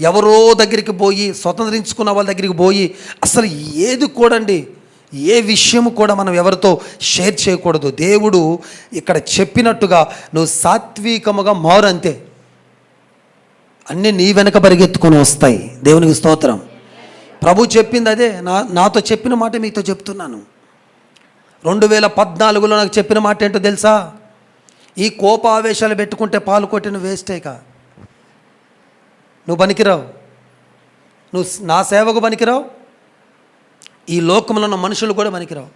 ఎవరో దగ్గరికి పోయి, స్వతంత్రించుకున్న వాళ్ళ దగ్గరికి పోయి అసలు ఏది కూడండి, ఏ విషయము కూడా మనం ఎవరితో షేర్ చేయకూడదు. దేవుడు ఇక్కడ చెప్పినట్టుగా నువ్వు సాత్వికముగా మారు, అంతే. అన్నీ నీ వెనక పరిగెత్తుకొని వస్తాయి. దేవునికి స్తోత్రం. ప్రభు చెప్పింది అదే. నాతో చెప్పిన మాట మీతో చెప్తున్నాను. 2014లో నాకు చెప్పిన మాట ఏంటో తెలుసా? ఈ కోపావేశాలు పెట్టుకుంటే పాలు కొట్టిన వేస్టేక. నువ్వు పనికిరావు, నువ్వు నా సేవకు పనికిరావు, ఈ లోకంలో ఉన్న మనుషులు కూడా పనికిరావు.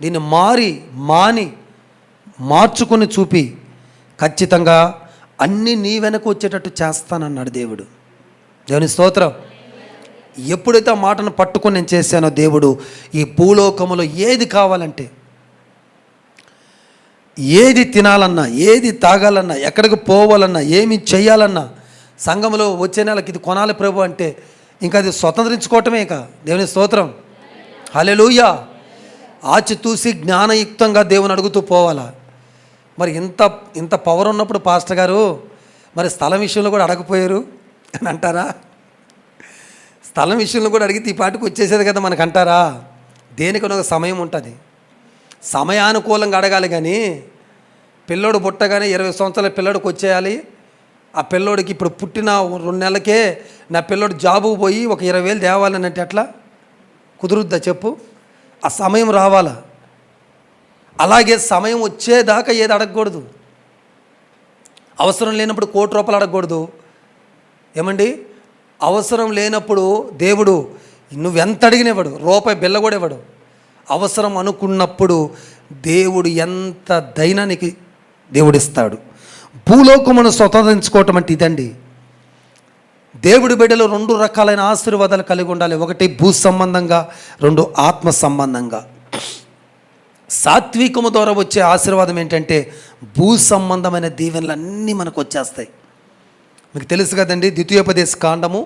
దీన్ని మాని మార్చుకొని చూపి ఖచ్చితంగా అన్నీ నీ వెనక వచ్చేటట్టు చేస్తానన్నాడు దేవుడు. దేవుని స్తోత్రం. ఎప్పుడైతే ఆ మాటను పట్టుకొని నేను చేశానో, దేవుడు ఈ భూలోకములో ఏది కావాలంటే, ఏది తినాలన్నా, ఏది తాగాలన్నా, ఎక్కడికి పోవాలన్నా, ఏమి చేయాలన్నా, సంఘంలో వచ్చే నెలకి ఇది కొనాలి ప్రభు అంటే ఇంకా అది స్వతంత్రించుకోవటమే. ఇక దేవుని స్తోత్రం. హల్లెలూయా. ఆచితూసి జ్ఞానయుక్తంగా దేవుని అడుగుతూ పోవాలా. మరి ఇంత పవర్ ఉన్నప్పుడు పాస్టర్ గారు మరి స్థలం విషయంలో కూడా అడగపోయారు అని అంటారా? స్థలం విషయంలో కూడా అడిగితే ఈ పాటికి వచ్చేసేది కదా మనకు అంటారా? దేనికని ఒక సమయం ఉంటుంది. సమయానుకూలంగా అడగాలి. కానీ పిల్లోడు పుట్టగానే 20 సంవత్సరాల పిల్లోడికి వచ్చేయాలి. ఆ పిల్లోడికి ఇప్పుడు పుట్టిన 2 నెలలకే నా పిల్లోడు జాబుకు పోయి ఒక 20,000 తేవాలని అంటే ఎట్లా కుదురుద్దా చెప్పు? ఆ సమయం రావాలా. అలాగే సమయం వచ్చేదాకా ఏది అడగకూడదు. అవసరం లేనప్పుడు 1 కోటి రూపాయలు అడగకూడదు. ఏమండి, అవసరం లేనప్పుడు దేవుడు నువ్వెంత అడిగినవాడు, రూపాయి బిల్ల కూడా ఇవ్వడు. అవసరం అనుకున్నప్పుడు దేవుడు ఎంత దైనానికి దేవుడిస్తాడు. భూలోకమును స్వతంత్రించుకోవటం అంటే ఇదండి. దేవుడి బిడ్డలు 2 రకాలైన ఆశీర్వాదాలు కలిగి ఉండాలి. ఒకటి భూ సంబంధంగా, 2 ఆత్మ సంబంధంగా. సాత్వికము ద్వారా వచ్చే ఆశీర్వాదం ఏంటంటే భూ సంబంధమైన దీవెనలు అన్నీ మనకు వచ్చేస్తాయి. మీకు తెలుసు కదండి, ద్వితీయోపదేశ కాండము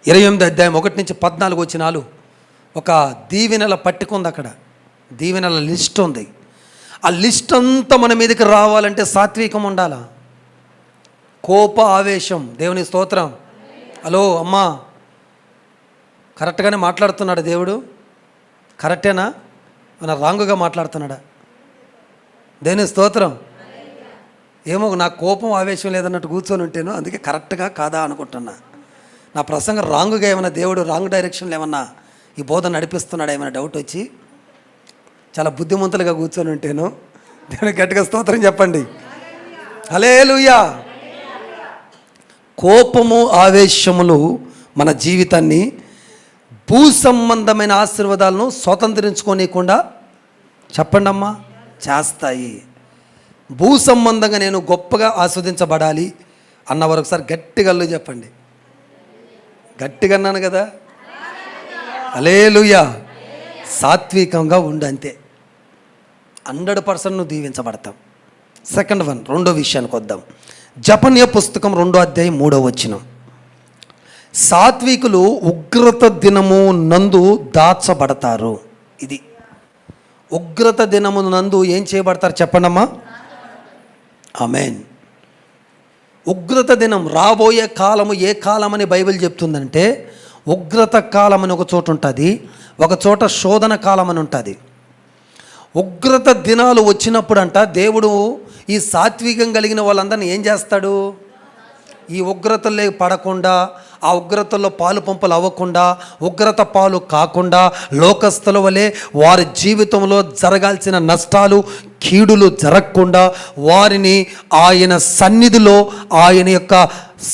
28 అధ్యాయం 1 నుంచి 14 వచనాలు ఒక దీవెనల పట్టిక ఉంది. అక్కడ దీవెనల లిస్ట్ ఉంది. ఆ లిస్ట్ అంతా మన మీదకి రావాలంటే సాత్వికం ఉండాలా. కోప ఆవేశం, దేవుని స్తోత్రం. హలో అమ్మా, కరెక్ట్గానే మాట్లాడుతున్నాడు దేవుడు? కరెక్టేనా? మన రాంగుగా మాట్లాడుతున్నాడా? దేవుని స్తోత్రం. ఏమో నాకు కోపం ఆవేశం లేదన్నట్టు కూర్చొని ఉంటేను, అందుకే కరెక్ట్గా కాదా అనుకుంటున్నా. నా ప్రసంగం రాంగుగా ఏమన్నా దేవుడు రాంగ్ డైరెక్షన్లో ఏమన్నా ఈ బోధన నడిపిస్తున్నాడు ఏమైనా డౌట్ వచ్చి చాలా బుద్ధిమంతులుగా కూర్చొని ఉంటేను, దేవుని గట్టిగా స్తోత్రం చెప్పండి. హల్లెలూయా. కోపము ఆవేశములు మన జీవితాన్ని భూ సంబంధమైన ఆశీర్వాదాలను స్వతంత్రించుకోనీయకుండా చెప్పండి అమ్మా చేస్తాయి. భూ సంబంధంగా నేను గొప్పగా ఆస్వాదించబడాలి అన్నవారు ఒకసారి గట్టిగా చెప్పండి. గట్టిగా అన్నాను కదా. హల్లెలూయా. సాత్వికంగా ఉండు, అంతే. 100% నువ్వు దీవించబడతాం. సెకండ్ వన్, రెండో విషయానికి వద్దాం. జపన్య పుస్తకం 2వ అధ్యాయం 3వ వచనం. సాత్వికులు ఉగ్రత దినము నందు దాచబడతారు. ఇది ఉగ్రత దినము నందు ఏం చేయబడతారు చెప్పండమ్మా. ఆమేన్. ఉగ్రత దినం, రాబోయే కాలము ఏ కాలం అని బైబిల్ చెప్తుందంటే ఉగ్రత కాలం అని ఒక చోట ఉంటుంది, ఒక చోట శోధన కాలం అని ఉంటుంది. ఉగ్రత దినాలు వచ్చినప్పుడు అంట దేవుడు ఈ సాత్వికం కలిగిన వాళ్ళందరినీ ఏం చేస్తాడు, ఈ ఉగ్రతల్లో పడకుండా, ఆ ఉగ్రతల్లో పాలు పంపులు అవ్వకుండా, ఉగ్రత పాలు కాకుండా, లోకస్తుల వలె వారి జీవితంలో జరగాల్సిన నష్టాలు కీడులు జరగకుండా వారిని ఆయన సన్నిధిలో, ఆయన యొక్క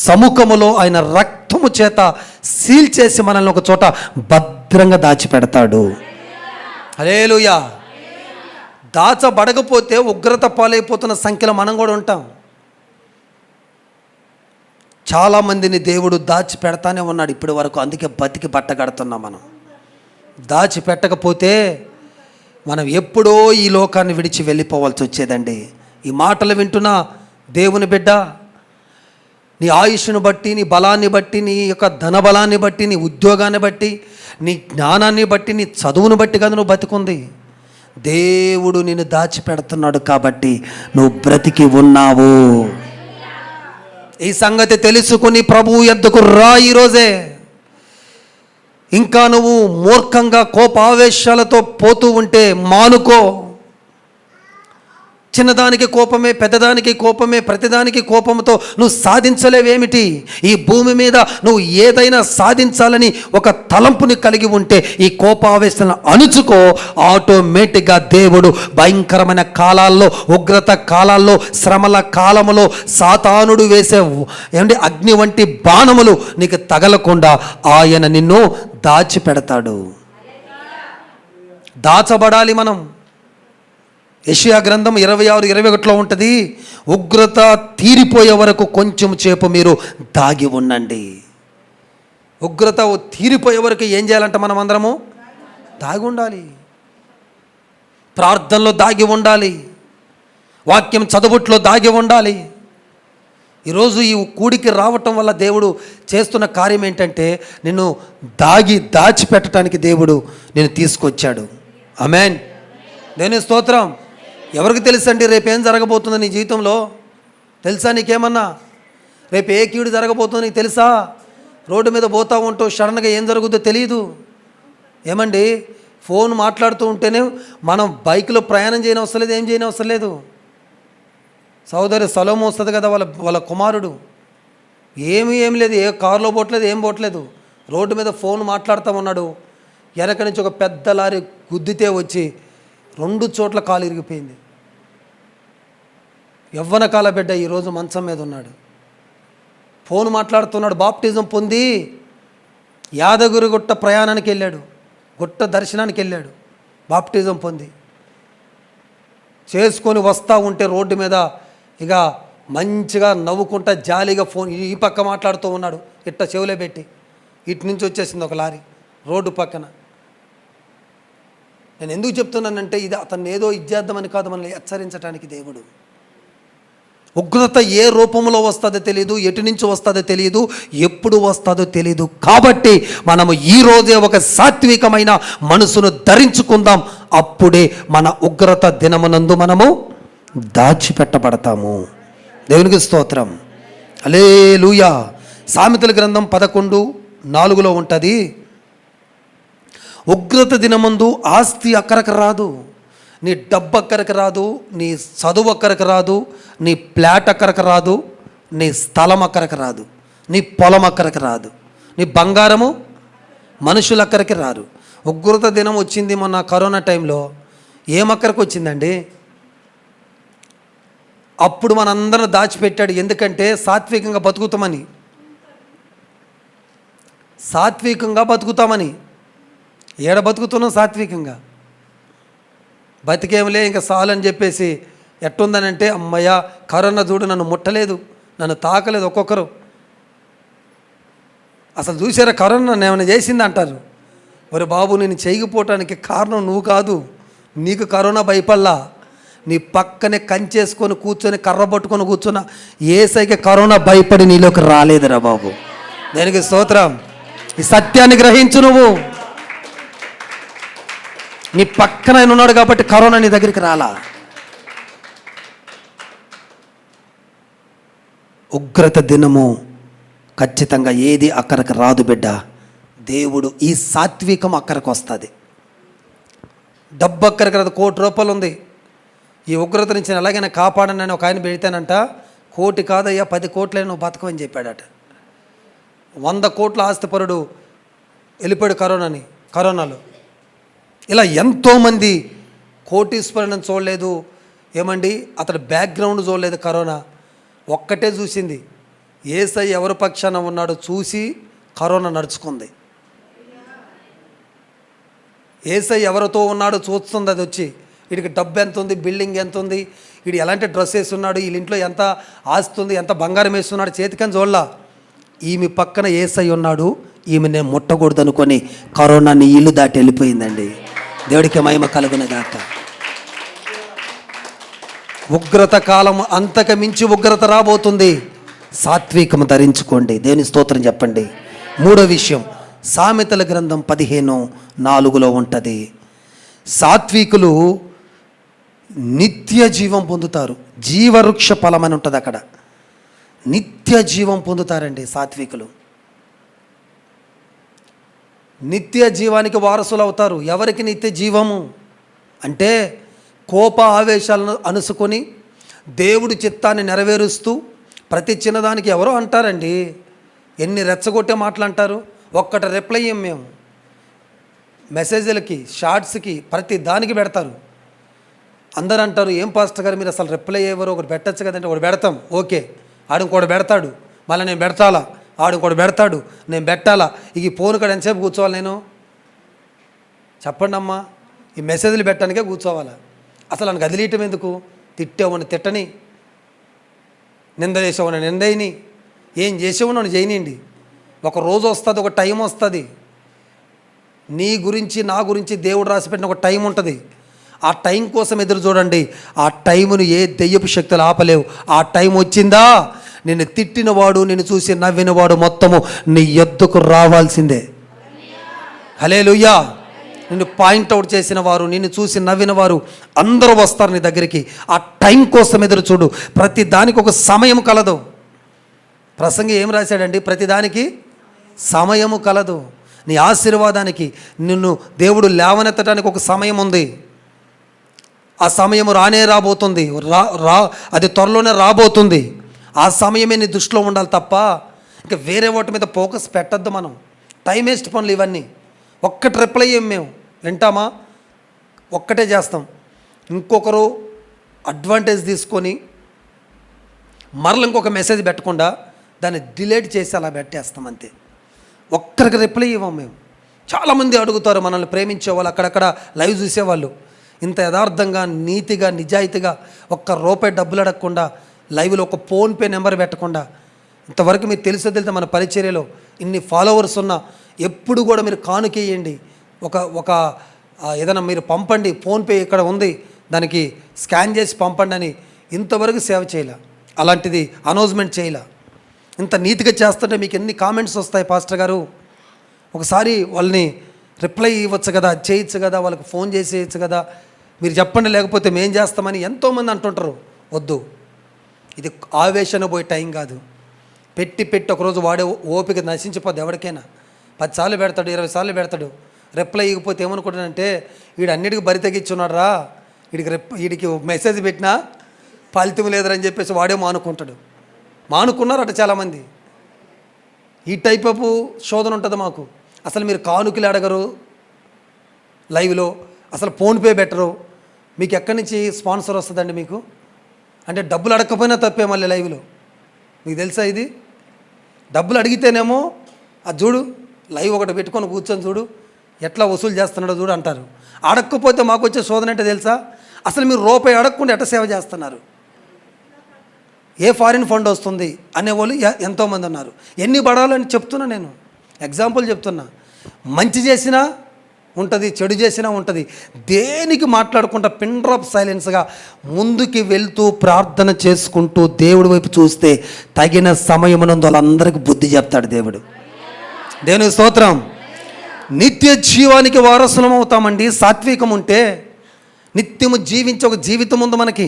సముఖములో ఆయన రక్తము చేత సీల్ చేసి మనల్ని ఒక చోట భద్రంగా దాచిపెడతాడు. హల్లెలూయా. దాచబడకపోతే ఉగ్రత పాలైపోతున్న సంఖ్యలో మనం కూడా ఉంటాం. చాలామందిని దేవుడు దాచిపెడతానే ఉన్నాడు ఇప్పటి వరకు, అందుకే బతికి బట్టగడుతున్నాం. మనం దాచిపెట్టకపోతే మనం ఎప్పుడో ఈ లోకాన్ని విడిచి వెళ్ళిపోవాల్సి వచ్చేదండి. ఈ మాటలు వింటున్న దేవుని బిడ్డ, నీ ఆయుష్ను బట్టి, నీ బలాన్ని బట్టి, నీ యొక్క ధనబలాన్ని బట్టి, నీ ఉద్యోగాన్ని బట్టి, నీ జ్ఞానాన్ని బట్టి, నీ చదువును బట్టి కదా నువ్వు బతికుంది. దేవుడు నిన్ను దాచిపెడుతున్నాడు కాబట్టి నువ్వు బ్రతికి ఉన్నావు. ఈ సంగతి తెలుసుకుని ప్రభువు యొద్దకు రా ఈరోజే. ఇంకా నువ్వు మూర్ఖంగా కోపావేశాలతో పోతూ ఉంటే మానుకో. చిన్నదానికి కోపమే, పెద్దదానికి కోపమే, ప్రతిదానికి కోపంతో నువ్వు సాధించలేవేమిటి? ఈ భూమి మీద నువ్వు ఏదైనా సాధించాలని ఒక తలంపుని కలిగి ఉంటే ఈ కోపావేశాలను అణుచుకో. ఆటోమేటిక్గా దేవుడు భయంకరమైన కాలాల్లో, ఉగ్రత కాలాల్లో, శ్రమల కాలములో సాతానుడు వేసే ఏమంటే అగ్ని వంటి బాణములు నీకు తగలకుండా ఆయన నిన్ను దాచిపెడతాడు. దాచబడాలి మనం. యెషయా గ్రంథం 26:21 ఉంటుంది, ఉగ్రత తీరిపోయే వరకు కొంచెం సేపు మీరు దాగి ఉండండి. ఉగ్రత తీరిపోయే వరకు ఏం చేయాలంటే మనం అందరము దాగి ఉండాలి, ప్రార్థనలో దాగి ఉండాలి, వాక్యం చదువుట్లో దాగి ఉండాలి. ఈరోజు ఈ కూడికి రావటం వల్ల దేవుడు చేస్తున్న కార్యం ఏంటంటే నిన్ను దాచిపెట్టడానికి దేవుడు నిన్ను తీసుకొచ్చాడు. ఆమేన్. దేవుని స్తోత్రం. ఎవరికి తెలుసండి రేపేం జరగబోతుందో నీ జీవితంలో? తెలుసా నీకేమన్నా? రేపు ఏ కీడు జరగబోతుందో నీకు తెలుసా? రోడ్డు మీద పోతూ ఉంటూ సడన్గా ఏం జరుగుతుందో తెలియదు. ఏమండి, ఫోన్ మాట్లాడుతూ ఉంటేనే మనం బైక్లో ప్రయాణం చేయని అవసరం లేదు, ఏం చేయని అవసరం లేదు. సోదరి సలోము వస్తుంది కదా, వాళ్ళ కుమారుడు ఏం లేదు, ఏ కారులో పోవట్లేదు, ఏం పోవట్లేదు, రోడ్డు మీద ఫోన్ మాట్లాడుతూ ఉన్నాడు. వెనక నుంచి ఒక పెద్ద లారీ గుద్దితే వచ్చి 2 చోట్ల కాలు ఇరిగిపోయింది. యవ్వన కాల బిడ్డ ఈరోజు మంచం మీద ఉన్నాడు, ఫోన్ మాట్లాడుతున్నాడు. బాప్టిజం పొంది యాదగిరి గుట్ట ప్రయాణానికి వెళ్ళాడు, గుట్ట దర్శనానికి వెళ్ళాడు, బాప్టిజం పొంది చేసుకొని వస్తూ ఉంటే రోడ్డు మీద ఇక మంచిగా నవ్వుకుంటా జాలీగా ఫోన్ ఈ పక్క మాట్లాడుతూ ఉన్నాడు. ఇట్ట చెవులే పెట్టి ఇటు నుంచి వచ్చేసింది ఒక లారీ రోడ్డు పక్కన. నేను ఎందుకు చెప్తున్నానంటే ఇది అతన్ని ఏదో ఇచ్చేద్దామని కాదు, మనల్ని హెచ్చరించడానికి దేవుడు. ఉగ్రత ఏ రూపంలో వస్తుందో తెలియదు, ఎటు నుంచి వస్తుందో తెలియదు, ఎప్పుడు వస్తుందో తెలియదు. కాబట్టి మనము ఈరోజే ఒక సాత్వికమైన మనసును ధరించుకుందాం. అప్పుడే మన ఉగ్రత దినమునందు మనము దాచిపెట్టబడతాము. దేవునికి స్తోత్రం. హల్లెలూయా. సామెతల గ్రంథం 11:4 ఉంటుంది, ఉగ్రత దినమందు ఆస్తి అక్కరకు రాదు, నీ డబ్బు అక్కరకు రాదు, నీ చదువు అక్కరకు రాదు, నీ ప్లాట్ అక్కరకు రాదు, నీ స్థలం అక్కరకు రాదు, నీ పొలం అక్కరకు రాదు, నీ బంగారము మనుషులు అక్కడికి రారు. ఉగ్రత దినం వచ్చింది మొన్న కరోనా టైంలో. ఏం అక్కడికి వచ్చిందండి? అప్పుడు మనందరం దాచిపెట్టాడు. ఎందుకంటే సాత్వికంగా బతుకుతామని, సాత్వికంగా బతుకుతామని. ఏడ బతుకుతున్నాం సాత్వికంగా? బతికేంలే ఇంకా చాలని చెప్పేసి ఎట్టుందనంటే, అమ్మయ్య కరోనా చూడు నన్ను ముట్టలేదు, నన్ను తాకలేదు. ఒక్కొక్కరు అసలు చూసారా కరోనా నన్ను ఏమైనా చేసింది అంటారు. ఒరే బాబు, నేను చేయకపోవటానికి కారణం నువ్వు కాదు, నీకు కరోనా భయపల్లా. నీ పక్కనే కంచేసుకొని కూర్చొని కర్ర పట్టుకొని కూర్చున్న ఏసైకి కరోనా భయపడి నీలోకి రాలేదురా బాబు. దానికి స్తోత్రం. ఈ సత్యాన్ని గ్రహించు. నువ్వు నీ పక్కన ఆయన ఉన్నాడు కాబట్టి కరోనా నీ దగ్గరికి రాలా. ఉగ్రత దినము ఖచ్చితంగా ఏది అక్కడికి రాదు బిడ్డ. దేవుడు ఈ సాత్వికం అక్కడికి వస్తుంది. డబ్బు అక్కడికి రాదు. ₹1,00,00,000 ఉంది. ఈ ఉగ్రత నుంచి నేను ఎలాగైనా కాపాడనని ఒక ఆయన పెడితేనంట, 1 కోటి కాదయ్యా 10 కోట్లే నువ్వు బతకమని చెప్పాడట. 100 కోట్ల ఆస్తిపరుడు వెళ్ళిపోయాడు కరోనాలో. ఇలా ఎంతోమంది కోటీశ్వరులను చూడలేదు. ఏమండి, అతడి బ్యాక్గ్రౌండ్ చూడలేదు. కరోనా ఒక్కటే చూసింది, యేసయ్య ఎవరి పక్షాన ఉన్నాడో చూసి కరోనా నడుచుకుంది. యేసయ్య ఎవరితో ఉన్నాడో చూస్తుంది. అది వచ్చి వీడికి డబ్బు ఎంత ఉంది, బిల్డింగ్ ఎంత ఉంది, వీడు ఎలాంటి డ్రెస్ వేస్తున్నాడు, వీళ్ళ ఇంట్లో ఎంత ఆస్తి ఉంది, ఎంత బంగారం వేస్తున్నాడు చేతికని చూడలా. ఈమె పక్కన యేసయ్య ఉన్నాడు, ఈమె నేను ముట్టకూడదు అనుకొని కరోనాని ఇల్లు దాటి వెళ్ళిపోయిందండి. దేవుడికి మహిమ కలుగునగాక. ఉగ్రత కాలం అంతకు మించి ఉగ్రత రాబోతుంది. సాత్వికము ధరించుకోండి. దేవుని స్తోత్రం చెప్పండి. 3వ విషయం, సామెతల గ్రంథం 15:4 ఉంటుంది, సాత్వికులు నిత్య జీవం పొందుతారు. జీవవృక్ష ఫలం అని ఉంటుంది అక్కడ. నిత్య జీవం పొందుతారండి సాత్వికులు. నిత్య జీవానికి వారసులు అవుతారు. ఎవరికి నిత్య జీవము అంటే, కోప ఆవేశాలను అనుసుకొని దేవుడి చిత్తాన్ని నెరవేరుస్తూ ప్రతి చిన్నదానికి ఎవరో అంటారండి, ఎన్ని రెచ్చగొట్టే మాటలు అంటారు. ఒక్కటి రిప్లై ఇయ్యం మేము. మెసేజ్లకి, షార్ట్స్కి, ప్రతి దానికి పెడతారు. అందరూ అంటారు, ఏం పాస్టర్ గారు మీరు అసలు రిప్లై ఎవరు, ఒకటి పెట్టచ్చు కదంటే, ఒకటి పెడతాం, ఓకే, ఆడు ఇంకోటి పెడతాడు, మళ్ళీ నేను పెడతాలా, ఆడు ఇంకోటి పెడతాడు, నేను పెట్టాలా. ఈ ఫోన్ కాడ ఎంతసేపు కూర్చోవాలి నేను? చెప్పండి అమ్మా. ఈ మెసేజ్లు పెట్టడానికే కూర్చోవాలా? అసలు నన్ను కదిలియటం ఎందుకు? తిట్టేవాడిని తిట్టని, నింద చేసేవాడిని నిందయిని, ఏం చేసేవాడిని చేయనియండి. ఒక రోజు వస్తుంది, ఒక టైం వస్తుంది. నీ గురించి నా గురించి దేవుడు రాసిపెట్టిన ఒక టైం ఉంటుంది. ఆ టైం కోసం ఎదురు చూడండి. ఆ టైమును ఏ దెయ్యపు శక్తులు ఆపలేవు. ఆ టైం వచ్చిందా, నిన్ను తిట్టినవాడు, నిన్ను చూసి నవ్వినవాడు మొత్తము నీ యొద్దకు రావాల్సిందే. హల్లెలూయా. నిన్ను పాయింట్అవుట్ చేసిన వారు, నిన్ను చూసి నవ్విన వారు అందరూ వస్తారు నీ దగ్గరికి. ఆ టైం కోసం ఎదురు చూడు. ప్రతి దానికి ఒక సమయం కలదు. ప్రసంగి ఏం రాశాడండి? ప్రతిదానికి సమయము కలదు. నీ ఆశీర్వాదానికి, నిన్ను దేవుడు లేవనెత్తడానికి ఒక సమయం ఉంది. ఆ సమయం రాబోతుంది. అది త్వరలోనే రాబోతుంది. ఆ సమయమే నీ దృష్టిలో ఉండాలి తప్ప ఇంకా వేరే వాటి మీద ఫోకస్ పెట్టద్దు. మనం టైం వేస్ట్ పనులు ఇవన్నీ. ఒక్కటి రిప్లై ఇయ్యం మేము, వింటామా? ఒక్కటే చేస్తాం. ఇంకొకరు అడ్వాంటేజ్ తీసుకొని మరల ఇంకొక మెసేజ్ పెట్టకుండా దాన్ని డిలీట్ చేసి అలా పెట్టేస్తాం అంతే. ఒక్కరికి రిప్లై ఇవ్వం మేము. చాలామంది అడుగుతారు మనల్ని ప్రేమించేవాళ్ళు, అక్కడక్కడ లైవ్ చూసేవాళ్ళు, ఇంత యథార్థంగా, నీతిగా, నిజాయితీగా, ₹1 డబ్బులు అడగకుండా, లైవ్లో ఒక ఫోన్పే నెంబర్ పెట్టకుండా, ఇంతవరకు మీరు తెలిస్తే మన పరిచర్యలో ఇన్ని ఫాలోవర్స్ ఉన్నా ఎప్పుడు కూడా మీరు కానుకేయండి, ఒక ఏదైనా మీరు పంపండి, ఫోన్పే ఇక్కడ ఉంది దానికి స్కాన్ చేసి పంపండి అని ఇంతవరకు సేవ చేయలే. అలాంటిది అనౌన్స్మెంట్ చేయలే. ఇంత నీతిగా చేస్తుంటే మీకు ఎన్ని కామెంట్స్ వస్తాయి పాస్టర్ గారు. ఒకసారి వాళ్ళని రిప్లై ఇవ్వచ్చు కదా, చేయొచ్చు కదా, వాళ్ళకి ఫోన్ చేసేయచ్చు కదా, మీరు చెప్పండి లేకపోతే మేం చేస్తామని ఎంతోమంది అంటుంటారు. వద్దు, ఇది ఆవేశన పోయే టైం కాదు. పెట్టి ఒకరోజు వాడే ఓపిక నశించిపోద్ది. ఎవరికైనా 10 సార్లు పెడతాడు, 20 సార్లు పెడతాడు, రిప్లై ఇవ్వకపోతే ఏమనుకుంటాడంటే వీడు అన్నిటికీ బరి తెగించున్నాడు రా, వీడికి మెసేజ్ పెట్టినా ఫలితం లేదని చెప్పేసి వాడే మానుకుంటాడు. మానుకున్నారు అట చాలామంది. ఈ టైప్ ఆఫ్ శోధన ఉంటుంది మాకు. అసలు మీరు కానుకలు అడగరు లైవ్లో, అసలు ఫోన్పే బెటరు, మీకు ఎక్కడి నుంచి స్పాన్సర్ వస్తుందండి మీకు? అంటే డబ్బులు అడగకపోయినా తప్పే మళ్ళీ లైవ్లో. మీకు తెలుసా ఇది? డబ్బులు అడిగితేనేమో అది చూడు, లైవ్ ఒకటి పెట్టుకొని కూర్చొని చూడు ఎట్లా వసూలు చేస్తున్నాడో చూడు అంటారు. అడగకపోతే మాకు వచ్చే శోధన అంటే తెలుసా? అసలు మీరు రూపాయి అడగకుండా ఎట్లా సేవ చేస్తున్నారు, ఏ ఫారిన్ ఫండ్ వస్తుంది అనేవాళ్ళు ఎంతోమంది ఉన్నారు. ఎన్ని పడాలని చెప్తున్నా, నేను ఎగ్జాంపుల్ చెప్తున్నా. మంచి చేసినా ఉంటుంది, చెడు చేసినా ఉంటుంది. దేనికి మాట్లాడకుండా పిన్ డ్రాప్ సైలెన్స్గా ముందుకి వెళ్తూ ప్రార్థన చేసుకుంటూ దేవుడి వైపు చూస్తే తగిన సమయమునందు వాళ్ళందరికీ బుద్ధి చెప్తాడు దేవుడు. దేవుని స్తోత్రం. నిత్య జీవానికి వారసులం అవుతామండి. సాత్వికం ఉంటే నిత్యము జీవించే ఒక జీవితం ఉంది మనకి.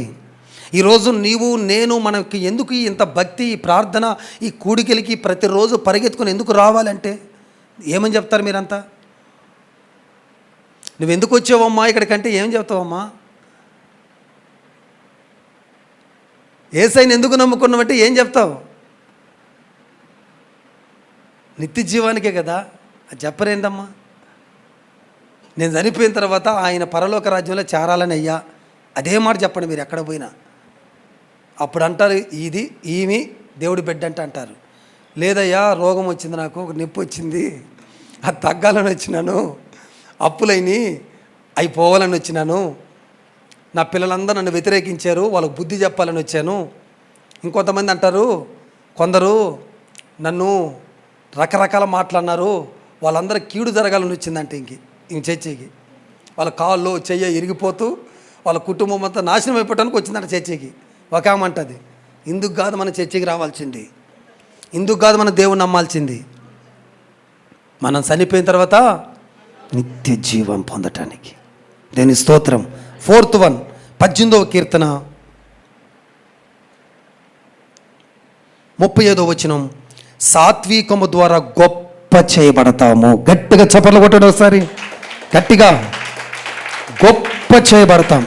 ఈరోజు నీవు నేను మనకి ఎందుకు ఇంత భక్తి, ఈ ప్రార్థన, ఈ కూడికలకి ప్రతిరోజు పరిగెత్తుకొని ఎందుకు రావాలంటే ఏమని చెప్తారు మీరంతా? నువ్వు ఎందుకు వచ్చావమ్మా ఇక్కడికంటే ఏం చెప్తావమ్మా? యేసయ్యని ఎందుకు నమ్ముకున్నావంటే ఏం చెప్తావు? నిత్య జీవానికే కదా. అది చెప్పరేందమ్మా? నేను చనిపోయిన తర్వాత ఆయన పరలోక రాజ్యంలో చేరాలని అయ్యా, అదే మాట చెప్పండి మీరు ఎక్కడ పోయినా. అప్పుడు అంటారు ఇది ఈమె దేవుడి బిడ్డ అంటే అంటారు. లేదయ్యా రోగం వచ్చింది, నాకు ఒక నొప్పి వచ్చింది, అది తగ్గాలని వచ్చినాను, అప్పులైని అవి పోవాలని వచ్చినాను, నా పిల్లలందరూ నన్ను వ్యతిరేకించారు, వాళ్ళకు బుద్ధి చెప్పాలని వచ్చాను. ఇంకొంతమంది అంటారు, కొందరు నన్ను రకరకాల మాటలన్నారు, వాళ్ళందరూ కీడు జరగాలని వచ్చిందంటే ఇంక చర్చికి. వాళ్ళ కాళ్ళు చెయ్య ఇరిగిపోతూ వాళ్ళ కుటుంబం అంతా నాశనం అయిపోవడానికి వచ్చిందంట చర్చికి. ఒక ఆమె అంటది, ఇందుకు కాదు మన చర్చికి రావాల్సింది, ఇందుకు కాదు మన దేవుని నమ్మాల్సింది, మనం చనిపోయిన తర్వాత నిత్య జీవం పొందటానికి. దేని స్తోత్రం. 4th one 18వ కీర్తన 35వ వచనం. సాత్వికము ద్వారా గొప్ప చేయబడతాము. గట్టిగా చప్పట్లు కొట్టడం ఒకసారి, గట్టిగా. గొప్ప చేయబడతాం.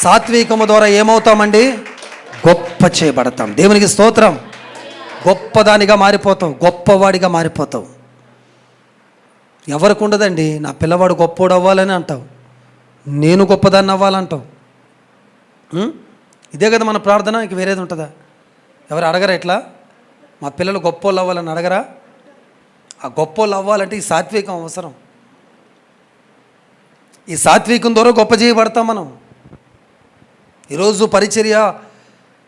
సాత్వికము ద్వారా ఏమవుతామండి? గొప్ప చేయబడతాం. దేవునికి స్తోత్రం. గొప్పదానిగా మారిపోతాం, గొప్పవాడిగా మారిపోతాం. ఎవరికి ఉండదండి నా పిల్లవాడు గొప్పోడు అవ్వాలని అంటావు, నేను గొప్పదాన్ని అవ్వాలంటావు. ఇదే కదా మన ప్రార్థన, ఇంక వేరేది ఉంటుందా? ఎవరు అడగరా ఇట్లా మా పిల్లలు గొప్పోళ్ళు అవ్వాలని అడగరా? ఆ గొప్పోళ్ళు అవ్వాలంటే ఈ సాత్వికం అవసరం. ఈ సాత్వికం ద్వారా గొప్ప చేయబడతాం మనం. ఈరోజు పరిచర్య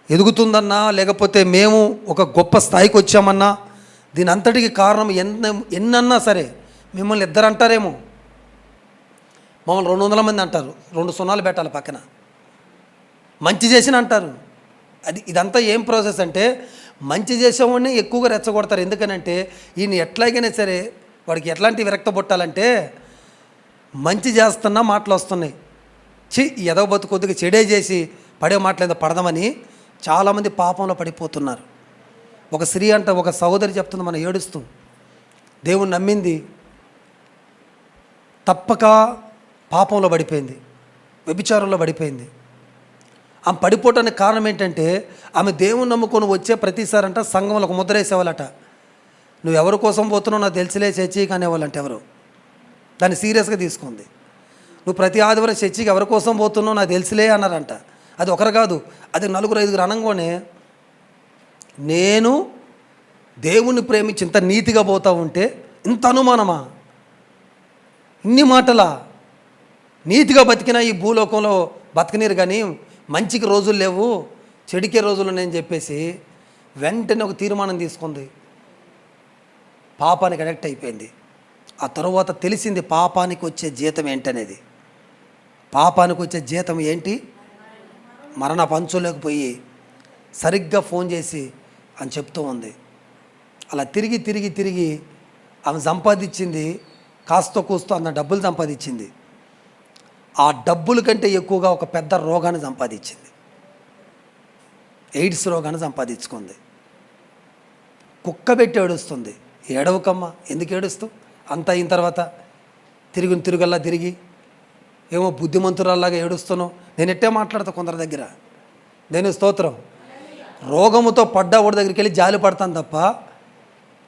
ఎదుగుతుందన్నా, లేకపోతే మేము ఒక గొప్ప స్థాయికి వచ్చామన్నా, దీని అంతటికి కారణం ఎన్నన్నా సరే మిమ్మల్ని ఇద్దరు అంటారేమో, మమ్మల్ని 200 మంది అంటారు, 2 సున్నాలు పెట్టాలి పక్కన, మంచి చేసిన అంటారు. ఇదంతా ఏం ప్రాసెస్ అంటే, మంచి చేసేవాడిని ఎక్కువగా రెచ్చగొడతారు. ఎందుకనంటే ఈయన ఎట్లాగైనా సరే వాడికి ఎట్లాంటి విరక్త పుట్టాలంటే, మంచి చేస్తున్నా మాటలు వస్తున్నాయి, ఎదవ బతు కొద్దిగా చెడే చేసి పడే మాటలేదో పడదామని చాలామంది పాపంలో పడిపోతున్నారు. ఒక స్త్రీ అంట, ఒక సహోదరి చెప్తుంది, మనం ఏడుస్తూ, దేవుణ్ణి నమ్మింది, తప్పక పాపంలో పడిపోయింది, వ్యభిచారంలో పడిపోయింది. ఆమె పడిపోవటానికి కారణం ఏంటంటే, ఆమె దేవుని నమ్ముకొని వచ్చే ప్రతిసారంట సంఘంలో ఒక ముద్ర వేసేవాళ్ళట. నువ్వు ఎవరి కోసం పోతున్నావు నాకు తెలిసిలే చర్చికి అనేవాళ్ళంట. ఎవరు దాన్ని సీరియస్గా తీసుకుంది. నువ్వు ప్రతి ఆదివారం చర్చికి ఎవరి కోసం పోతున్నావు నాకు తెలిసిలే అన్నారంట. అది ఒకరు కాదు, అది 4-5 అనంగానే, నేను దేవుణ్ణి ప్రేమించి ఇంత నీతిగా పోతా ఉంటే ఇంత అనుమానమా? ఇన్ని మాటలా? నీతిగా బతికినా ఈ భూలోకంలో బతకనీరు, కానీ మంచికి రోజులు లేవు, చెడికే రోజులు నేను చెప్పేసి వెంటనే ఒక తీర్మానం తీసుకుంది. పాపానికి అడక్ట్ అయిపోయింది. ఆ తరువాత తెలిసింది పాపానికి వచ్చే జీతం ఏంటనేది. పాపానికి వచ్చే జీతం ఏంటి? మరణ పంచులోకి పోయి సరిగ్గా ఫోన్ చేసి అని చెప్తూ ఉంది. అలా తిరిగి తిరిగి తిరిగి ఆమె సంపాదించింది కాస్తో కూస్తో అంత డబ్బులు సంపాదించింది. ఆ డబ్బుల కంటే ఎక్కువగా ఒక పెద్ద రోగాన్ని సంపాదించింది. ఎయిడ్స్ రోగాన్ని సంపాదించుకుంది. కుక్క పెట్టి ఏడుస్తుంది. ఏడవకమ్మా, ఎందుకు ఏడుస్తావు? అంత అయిన తర్వాత తిరుగుల్లా తిరిగి ఏమో బుద్ధిమంతురాల్లాగా ఏడుస్తున్నావు. నేను ఎట్టే మాట్లాడతా కొందరి దగ్గర. నేను స్తోత్రం. రోగముతో పడ్డావుడి దగ్గరికి వెళ్ళి జాలి పడతాను తప్ప